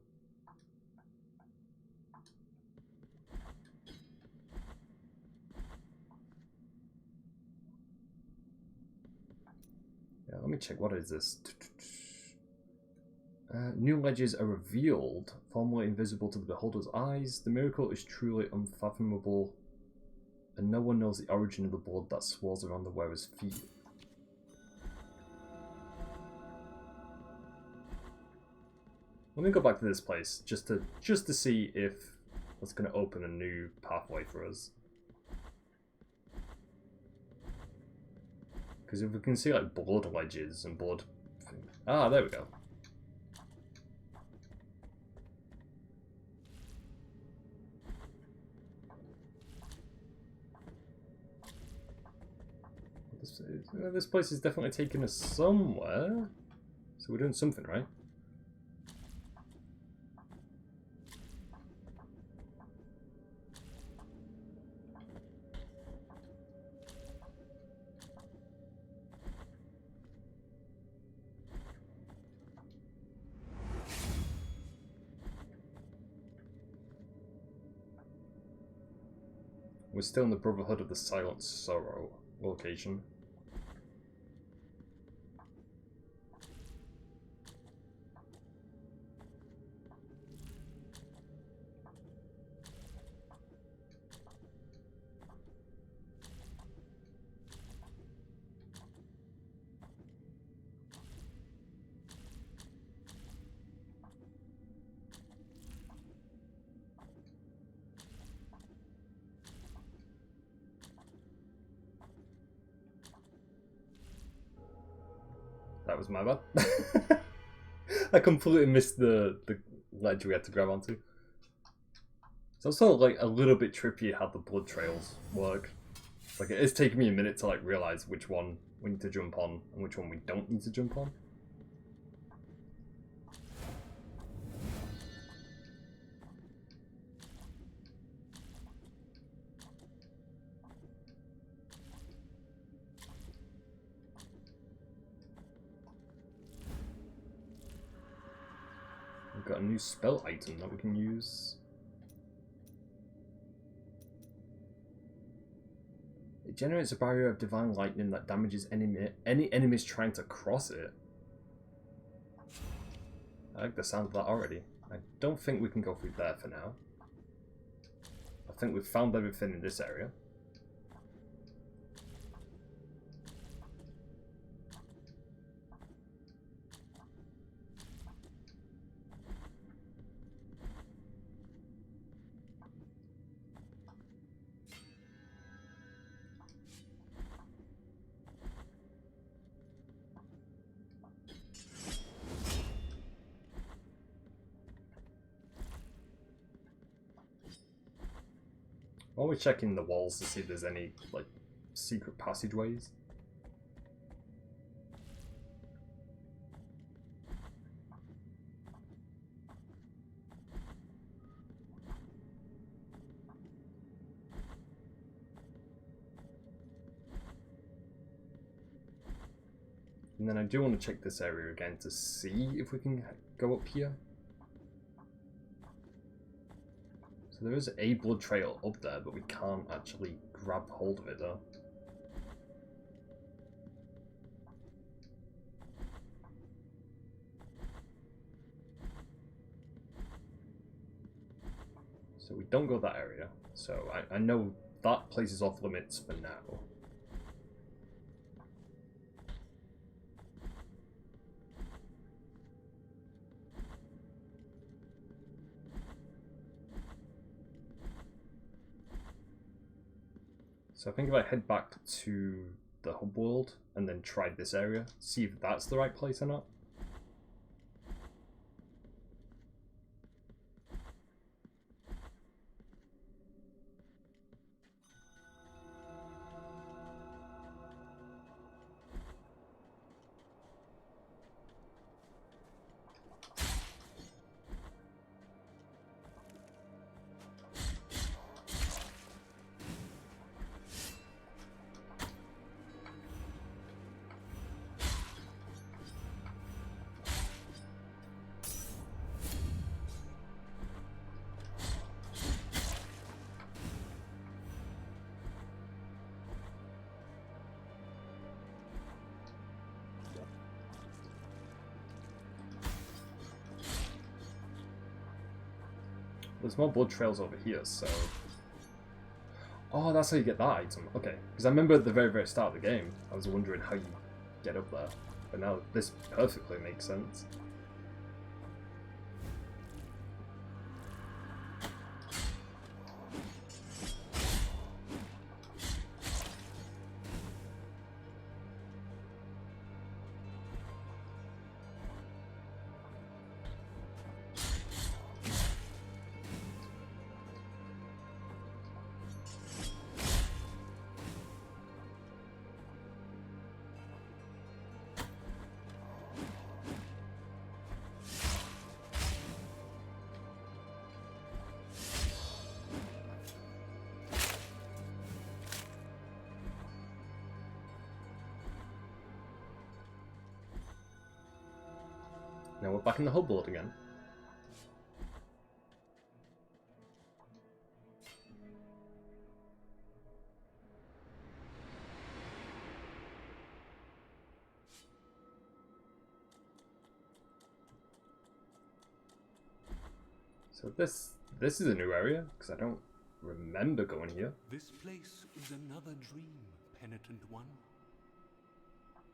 Yeah, let me check. What is this? New ledges are revealed, formerly invisible to the beholder's eyes. The miracle is truly unfathomable, and no one knows the origin of the blood that swirls around the wearer's feet. Let me go back to this place just to see if that's going to open a new pathway for us. Because if we can see like blood ledges and blood, ah, there we go. This place is definitely taking us somewhere, so we're doing something right. We're still in the Brotherhood of the Silent Sorrow location. That was my bad. I completely missed the ledge we had to grab onto. It's also like a little bit trippy how the blood trails work. Like it is taking me a minute to like realize which one we need to jump on and which one we don't need to jump on. We've got a new spell item that we can use. It generates a barrier of divine lightning that damages any enemies trying to cross it. I like the sound of that already. I don't think we can go through there for now. I think we've found everything in this area. While we're checking the walls to see if there's any, like, secret passageways. And then I do want to check this area again to see if we can go up here. So there is a blood trail up there, but we can't actually grab hold of it though. So we don't go that area. So I know that place is off limits for now. So I think if I head back to the hub world and then try this area, see if that's the right place or not. There's more blood trails over here, so... Oh, that's how you get that item. Okay, because I remember at the very, very start of the game, I was wondering how you get up there. But now this perfectly makes sense. Now we're back in the hub world again. So this is a new area, because I don't remember going here. This place is another dream, penitent one.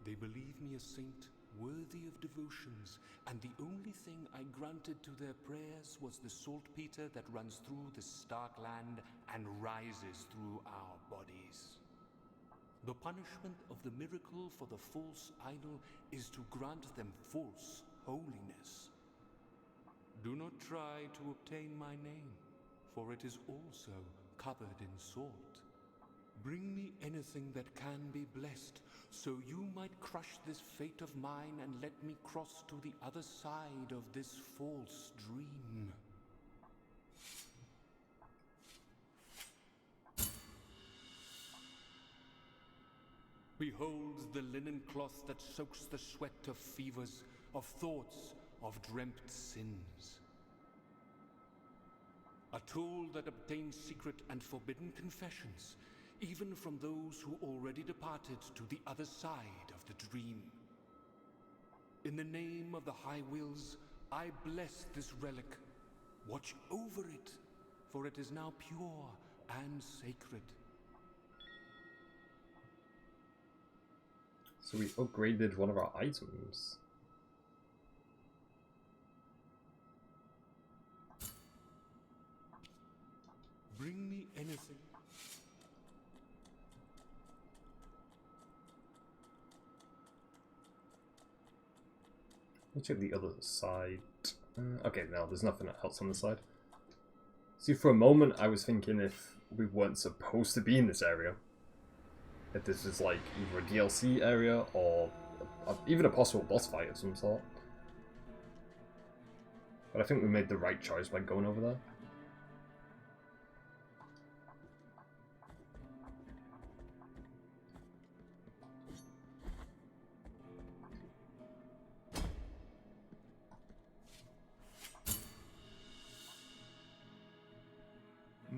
They believe me a saint worthy of devotions, and the only thing I granted to their prayers was the saltpeter that runs through the stark land and rises through our bodies. The punishment of the miracle for the false idol is to grant them false holiness. Do not try to obtain my name, for it is also covered in salt. Bring me anything that can be blessed, so you might crush this fate of mine and let me cross to the other side of this false dream. Behold the linen cloth that soaks the sweat of fevers, of thoughts, of dreamt sins. A tool that obtains secret and forbidden confessions, even from those who already departed to the other side of the dream. In the name of the High Wills, I bless this relic. Watch over it, for it is now pure and sacred. So we upgraded one of our items. Bring me anything. Let's check the other side. Okay, no, there's nothing else on the side. See, for a moment I was thinking if we weren't supposed to be in this area. If this is like either a DLC area or even a possible boss fight of some sort. But I think we made the right choice by going over there.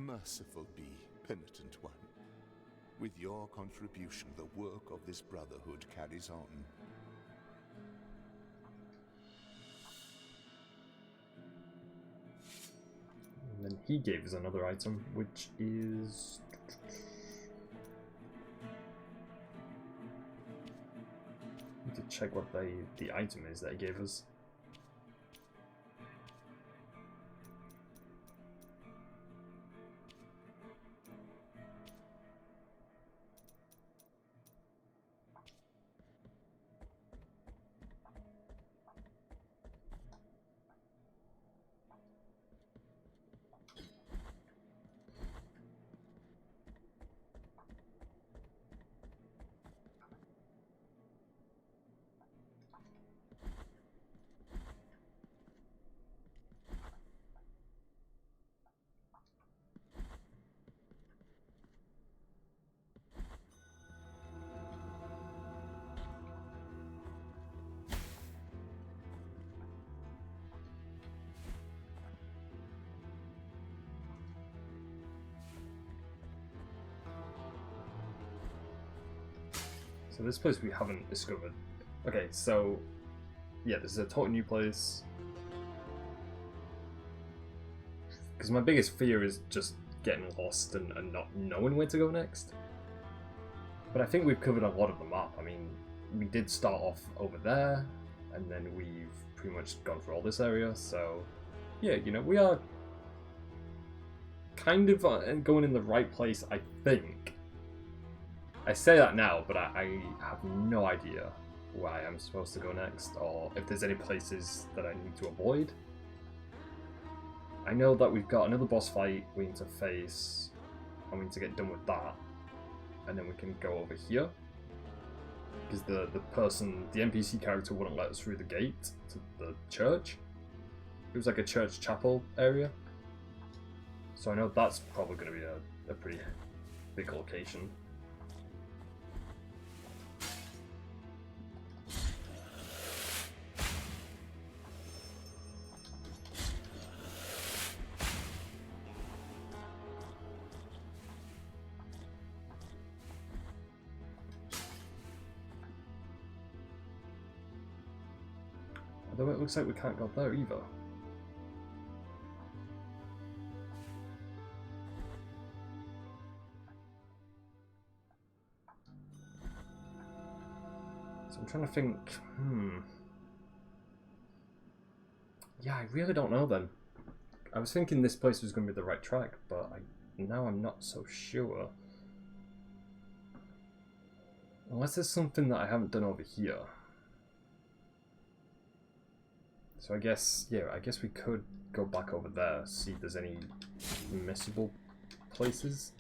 Merciful be, penitent one. With your contribution, the work of this brotherhood carries on. And then he gave us another item, which is... need to check what the item is that he gave us. So this place we haven't discovered. Okay, so yeah, this is a totally new place. Because my biggest fear is just getting lost and not knowing where to go next. But I think we've covered a lot of the map. I mean, we did start off over there, and then we've pretty much gone through all this area, so yeah, you know, we are kind of going in the right place, I think. I say that now, but I have no idea where I am supposed to go next, or if there's any places that I need to avoid. I know that we've got another boss fight we need to face, and we need to get done with that, and then we can go over here. Because the NPC character wouldn't let us through the gate to the church. It was like a church chapel area. So I know that's probably going to be a pretty big location. Although it looks like we can't go there either. So I'm trying to think, yeah, I really don't know then. I was thinking this place was going to be the right track, but now I'm not so sure. Unless there's something that I haven't done over here. So I guess we could go back over there, see if there's any missable places.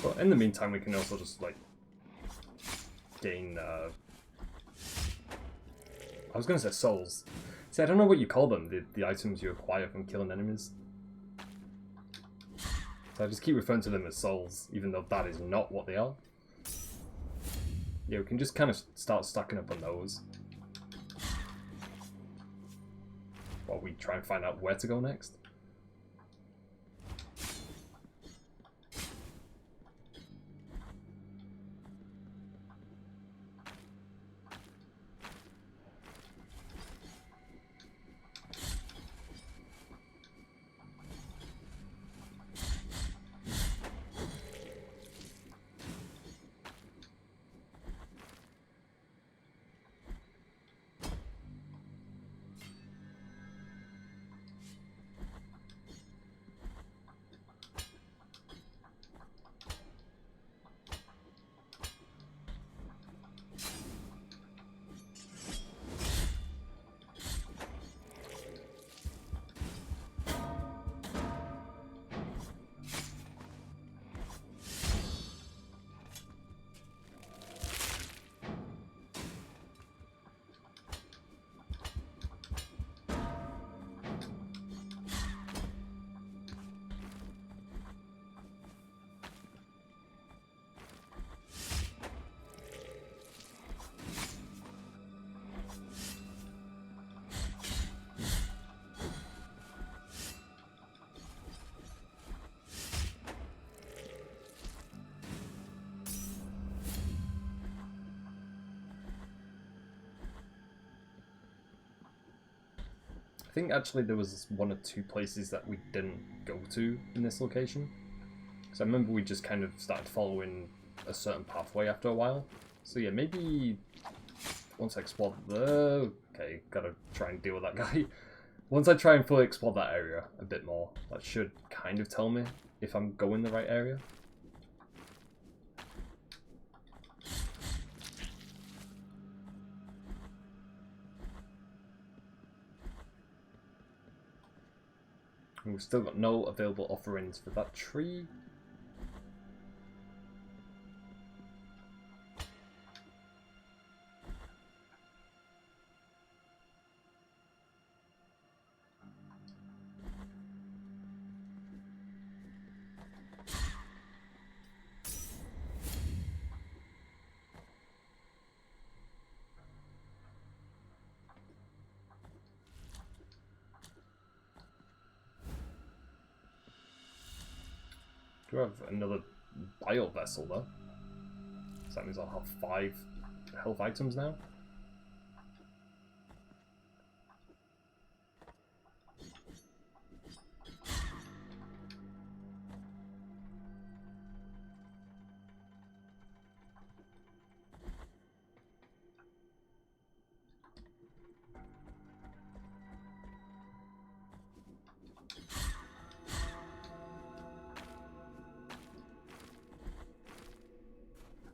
But in the meantime, we can also just, like, gain, I was going to say souls. See, I don't know what you call them, the items you acquire from killing enemies. So I just keep referring to them as souls, even though that is not what they are. Yeah, we can just kind of start stacking up on those. While we try and find out where to go next. think actually there was 1 or 2 places that we didn't go to in this location. So I remember we just kind of started following a certain pathway after a while. So yeah, maybe once I explore the... Okay, gotta try and deal with that guy. Once I try and fully explore that area a bit more, that should kind of tell me if I'm going the right area. And we've still got no available offerings for that tree. Do I have another bio vessel though? So that means I'll have 5 health items now.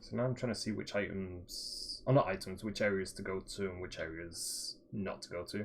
So now I'm trying to see which items, or not items, which areas to go to and which areas not to go to.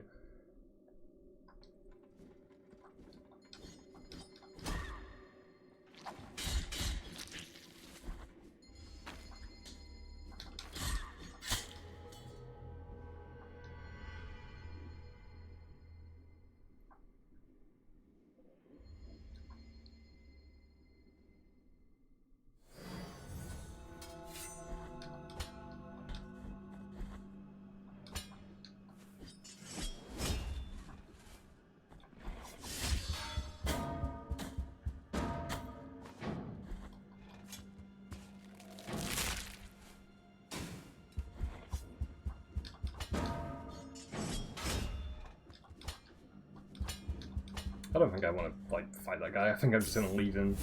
I don't think I want to like fight that guy. I think I'm just gonna leave him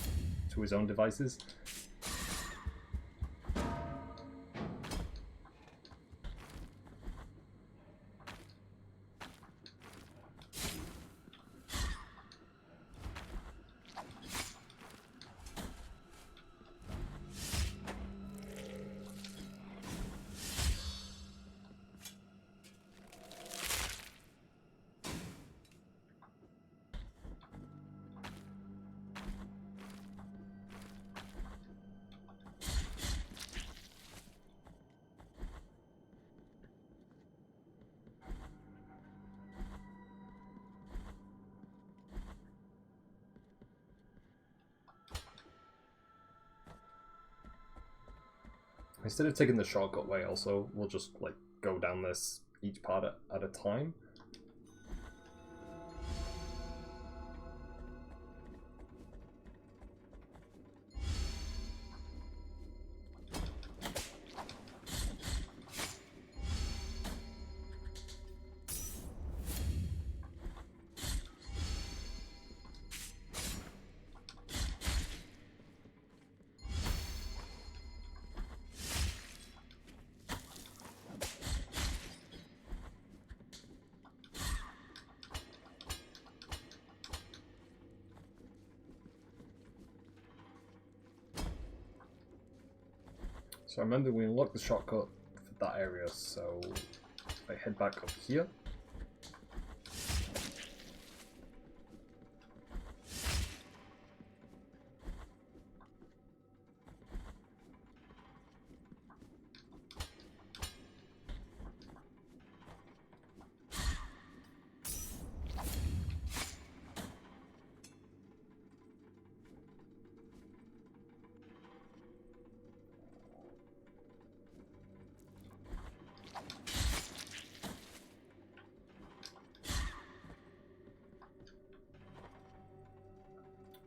to his own devices. Instead of taking the shortcut way also, we'll just like go down this each part at a time. So I remember we unlocked the shortcut for that area, so if I head back up here.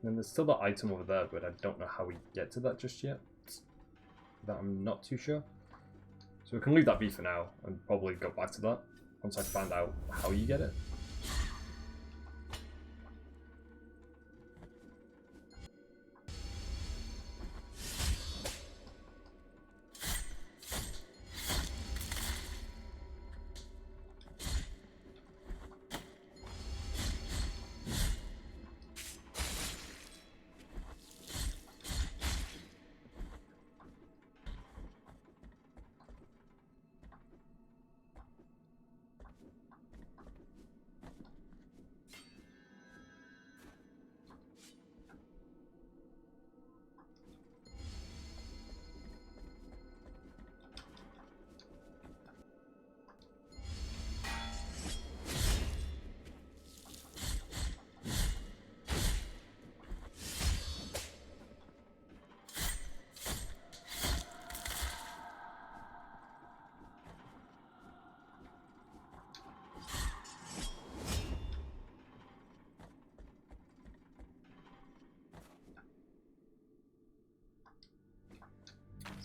And there's still that item over there, but I don't know how we get to that just yet. That I'm not too sure. So we can leave that be for now and probably go back to that once I find out how you get it.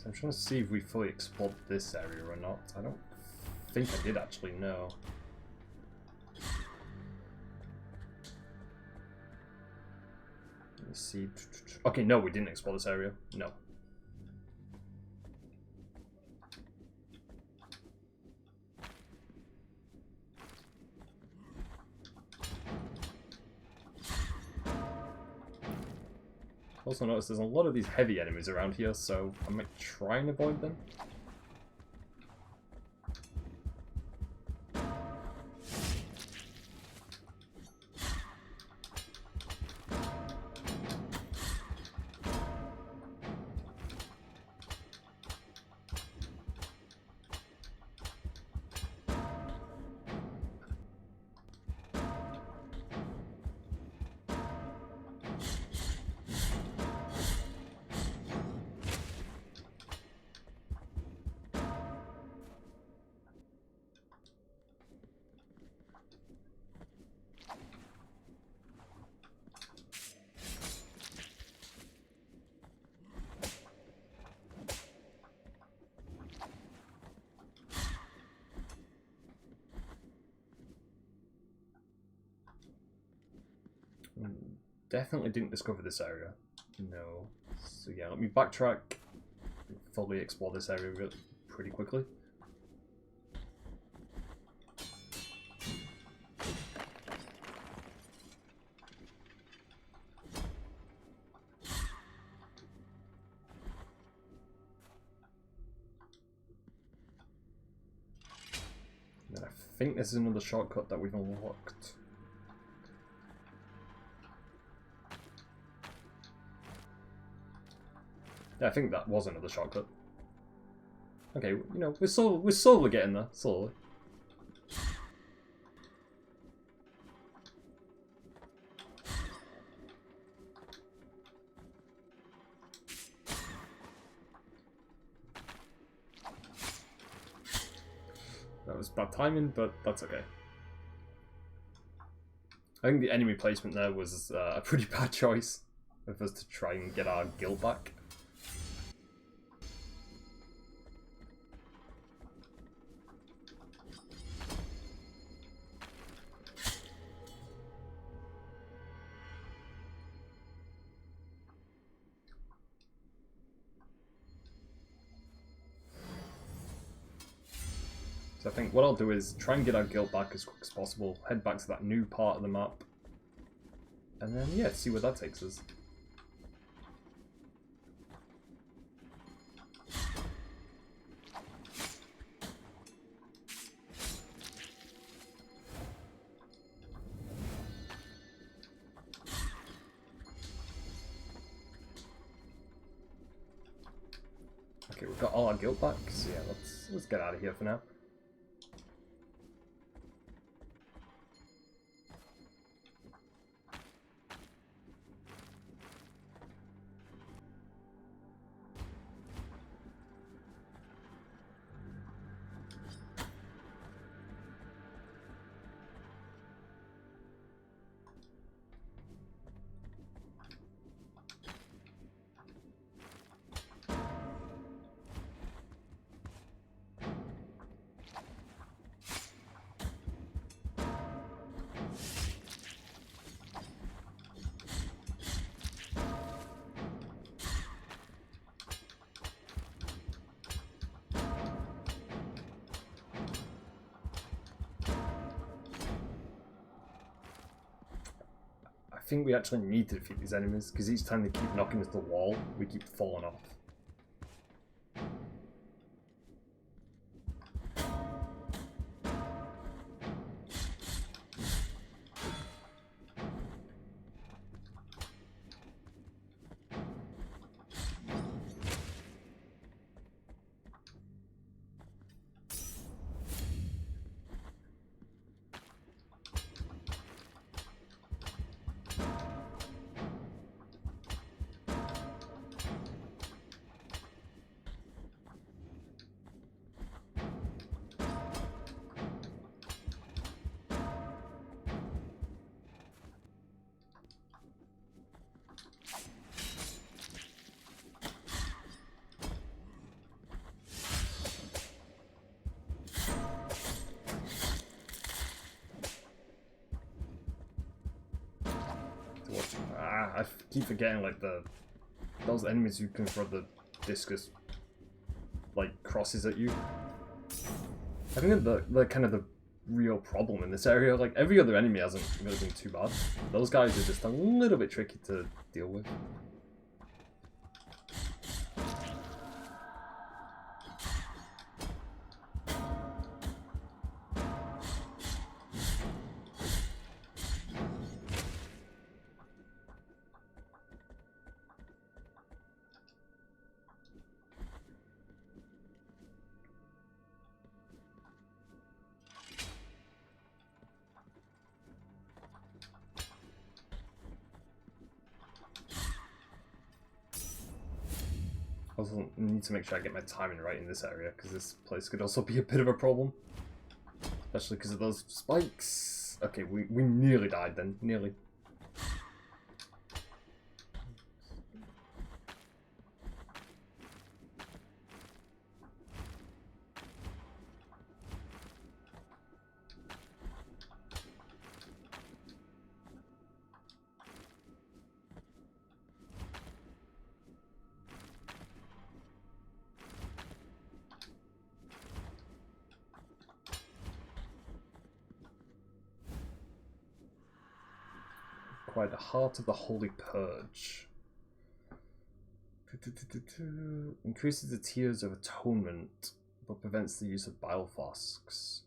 So I'm trying to see if we fully explored this area or not. I don't think I did actually, no. Let me see. Okay, no, we didn't explore this area. No. Also notice there's a lot of these heavy enemies around here, so I might try and avoid them. Definitely didn't discover this area. No. So yeah, let me backtrack and fully explore this area pretty quickly. And then I think this is another shortcut that we've unlocked. Yeah, I think that was another shortcut. Okay, you know, we're slowly getting there, slowly. That was bad timing, but that's okay. I think the enemy placement there was a pretty bad choice of us to try and get our guilt back. So I think what I'll do is try and get our guilt back as quick as possible, head back to that new part of the map, and then, yeah, see where that takes us. Okay, we've got all our guilt back, so yeah, let's get out of here for now. I think we actually need to defeat these enemies, because each time they keep knocking us to the wall, we keep falling off. keep forgetting, like, those enemies who can throw the discus, like, crosses at you. I think they're kind of the real problem in this area. Like, every other enemy hasn't really been too bad. Those guys are just a little bit tricky to deal with. I also need to make sure I get my timing right in this area, because this place could also be a bit of a problem. Especially because of those spikes. Okay, we nearly died then. Nearly. Quite the heart of the Holy Purge. Increases the tiers of atonement, but prevents the use of bile flasks.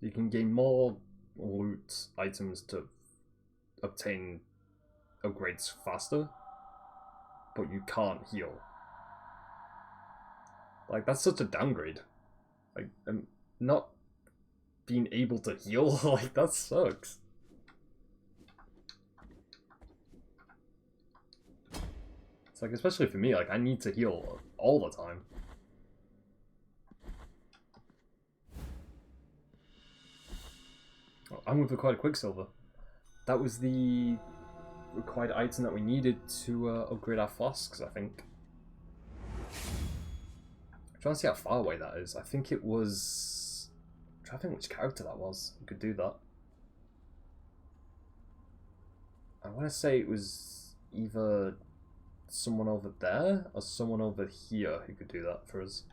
You can gain more loot items to obtain upgrades faster, but you can't heal. Like, that's such a downgrade. Like, not being able to heal, like, that sucks. It's like, especially for me, like, I need to heal all the time. Oh, I'm with quite a Quicksilver. That was the required item that we needed to upgrade our flasks, I think. I'm trying to see how far away that is. I think it was... I'm trying to think which character that was. We could do that. I want to say it was either someone over there or someone over here who could do that for us.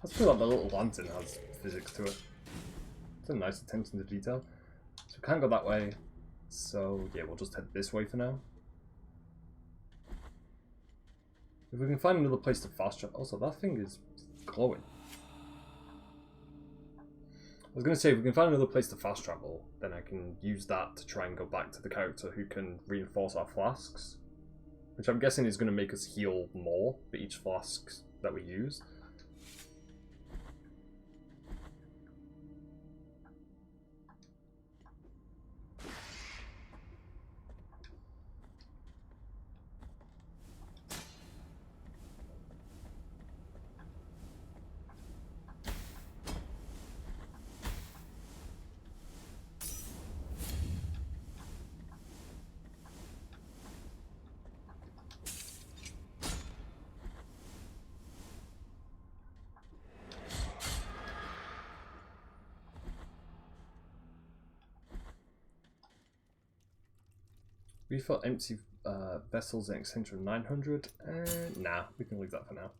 I feel like the little lantern has physics to it. It's a nice attention to detail. So we can't go that way. So yeah, we'll just head this way for now. If we can find another place to fast travel. Also, that thing is glowing. I was going to say, if we can find another place to fast travel, then I can use that to try and go back to the character who can reinforce our flasks. Which I'm guessing is going to make us heal more for each flask that we use. Refill empty vessels in exchange for 900. Nah, we can leave that for now.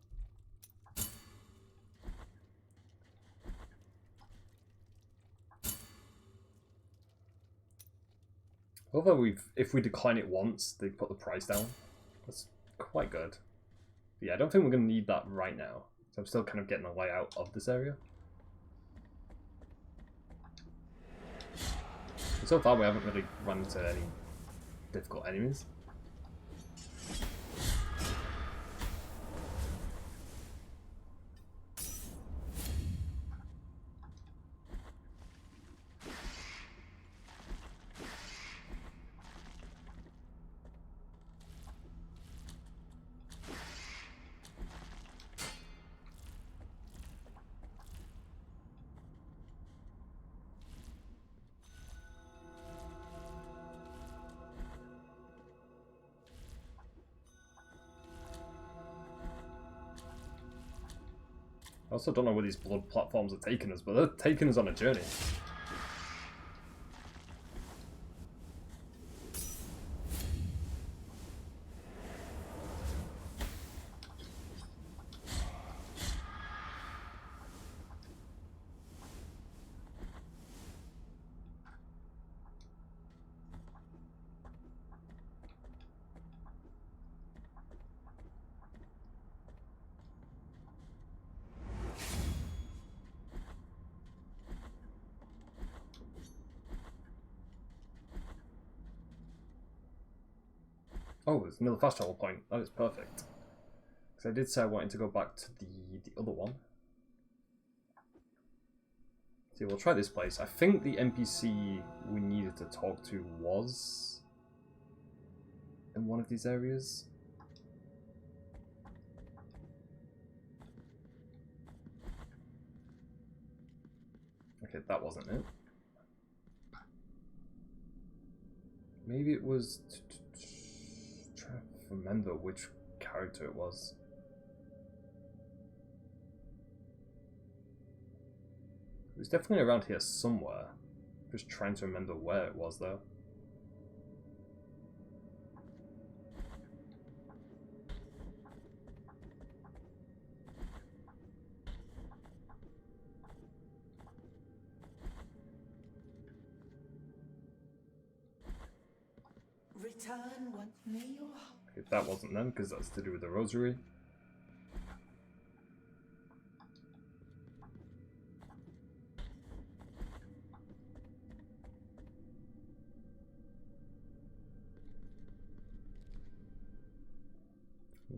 Although if we decline it once, they put the price down. That's quite good. But yeah, I don't think we're going to need that right now. So I'm still kind of getting a layout of this area. And so far we haven't really run into any difficult enemies. I also don't know where these blood platforms are taking us, but they're taking us on a journey. Oh, there's another fast travel point. That is perfect. Because I did say I wanted to go back to the other one. See, we'll try this place. I think the NPC we needed to talk to was in one of these areas. Okay, that wasn't it. Maybe it was... trying to remember which character it was. It was definitely around here somewhere. Just trying to remember where it was though. Return what may your heart. Okay, that wasn't them because that's to do with the rosary.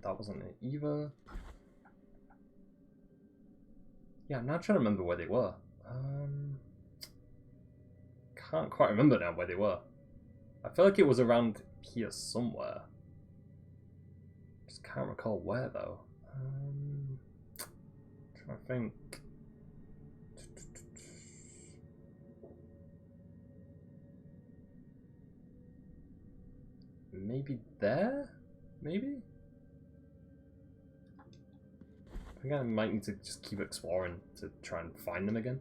That wasn't it either. Yeah, I'm now trying to remember where they were. Can't quite remember now where they were. I feel like it was around here somewhere. Just can't recall where though. Trying to think. Maybe there? Maybe? I think I might need to just keep exploring to try and find them again.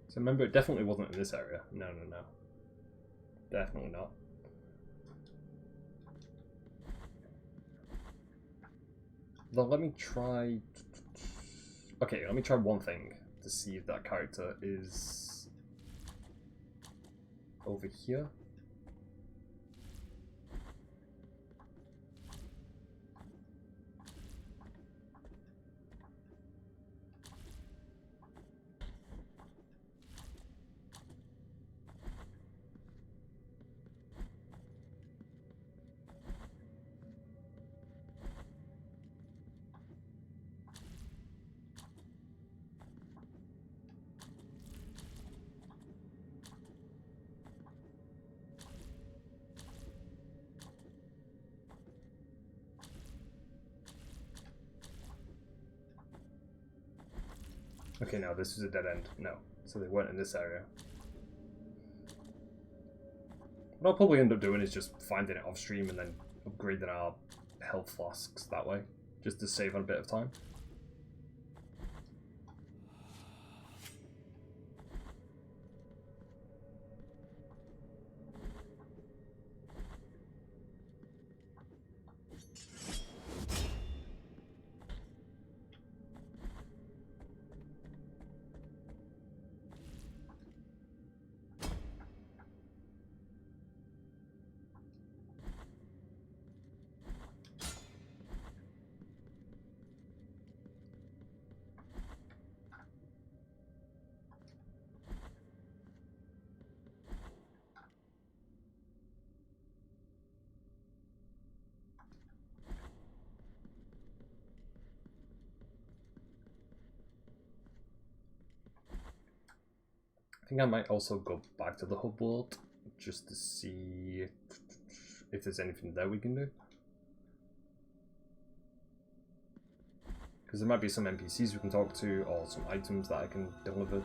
So remember, it definitely wasn't in this area. No, no, no. Definitely not. Then let me try... Okay, let me try one thing to see if that character is over here. Okay, no, this is a dead end. No. So they weren't in this area. What I'll probably end up doing is just finding it off stream and then upgrading our health flasks that way. Just to save on a bit of time. think I might also go back to the hub world just to see if there's anything there we can do. Because there might be some NPCs we can talk to, or some items that I can deliver.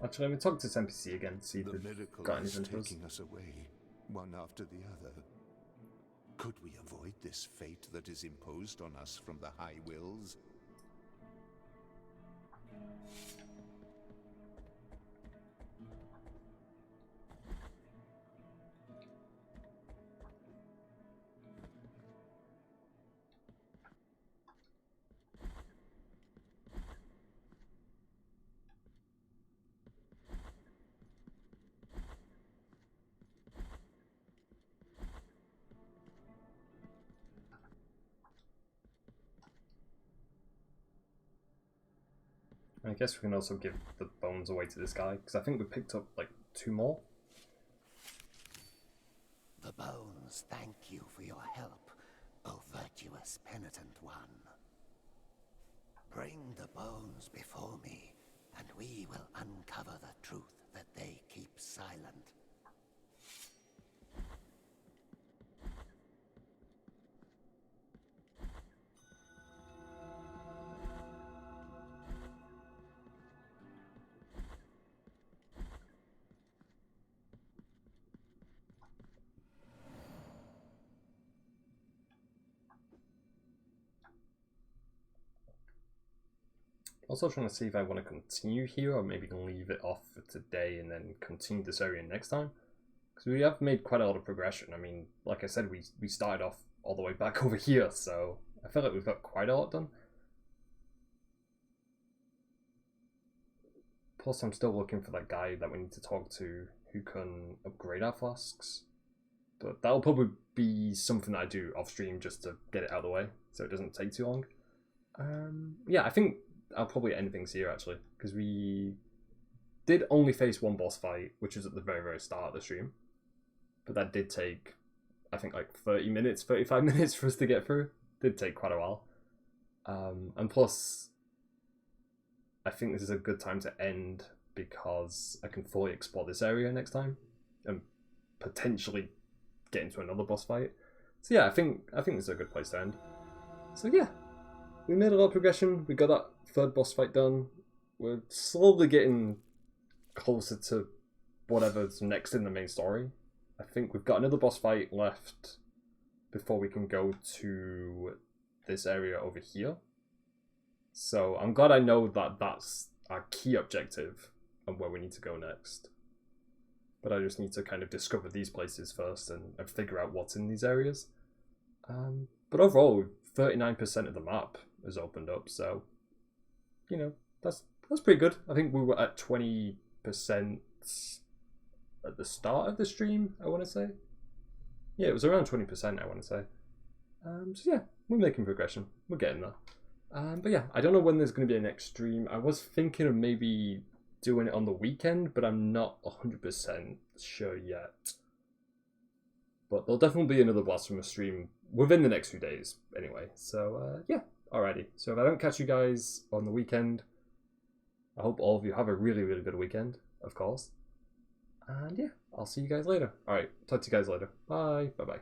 Actually, let me talk to this NPC again, see if The they've miracle got is anything for us. taking us away, one after the other. Could we avoid this fate that is imposed on us from the High Wills? I guess we can also give the bones away to this guy, because I think we picked up like 2 more. The bones thank you for your help, O virtuous penitent one. Bring the bones before me, and we will uncover the truth that they keep silent. Also trying to see if I want to continue here, or maybe leave it off for today and then continue this area next time. Because we have made quite a lot of progression. I mean, like I said, we started off all the way back over here, so I feel like we've got quite a lot done. Plus, I'm still looking for that guy that we need to talk to who can upgrade our flasks. But that'll probably be something that I do off stream just to get it out of the way, so it doesn't take too long. Yeah, I think I'll probably end things here actually, because we did only face 1 boss fight, which was at the very, very start of the stream. But that did take, I think, like 30 minutes, 35 minutes for us to get through. Did take quite a while. And plus, I think this is a good time to end because I can fully explore this area next time and potentially get into another boss fight. So yeah, I think this is a good place to end. So yeah, we made a lot of progression. We got that 3rd boss fight done. We're slowly getting closer to whatever's next in the main story. I think we've got another boss fight left before we can go to this area over here. So I'm glad I know that that's our key objective and where we need to go next. But I just need to kind of discover these places first and figure out what's in these areas. But overall, 39% of the map has opened up, so you know, that's pretty good. I think we were at 20% at the start of the stream, I want to say. Yeah, it was around 20%, I want to say. So yeah, we're making progression. We're getting there. But yeah, I don't know when there's going to be a next stream. I was thinking of maybe doing it on the weekend, but I'm not 100% sure yet. But there'll definitely be another Blasphemous stream within the next few days anyway. So yeah, alrighty. So if I don't catch you guys on the weekend, I hope all of you have a really, really good weekend, of course. And yeah, I'll see you guys later. Alright, talk to you guys later. Bye. Bye-bye.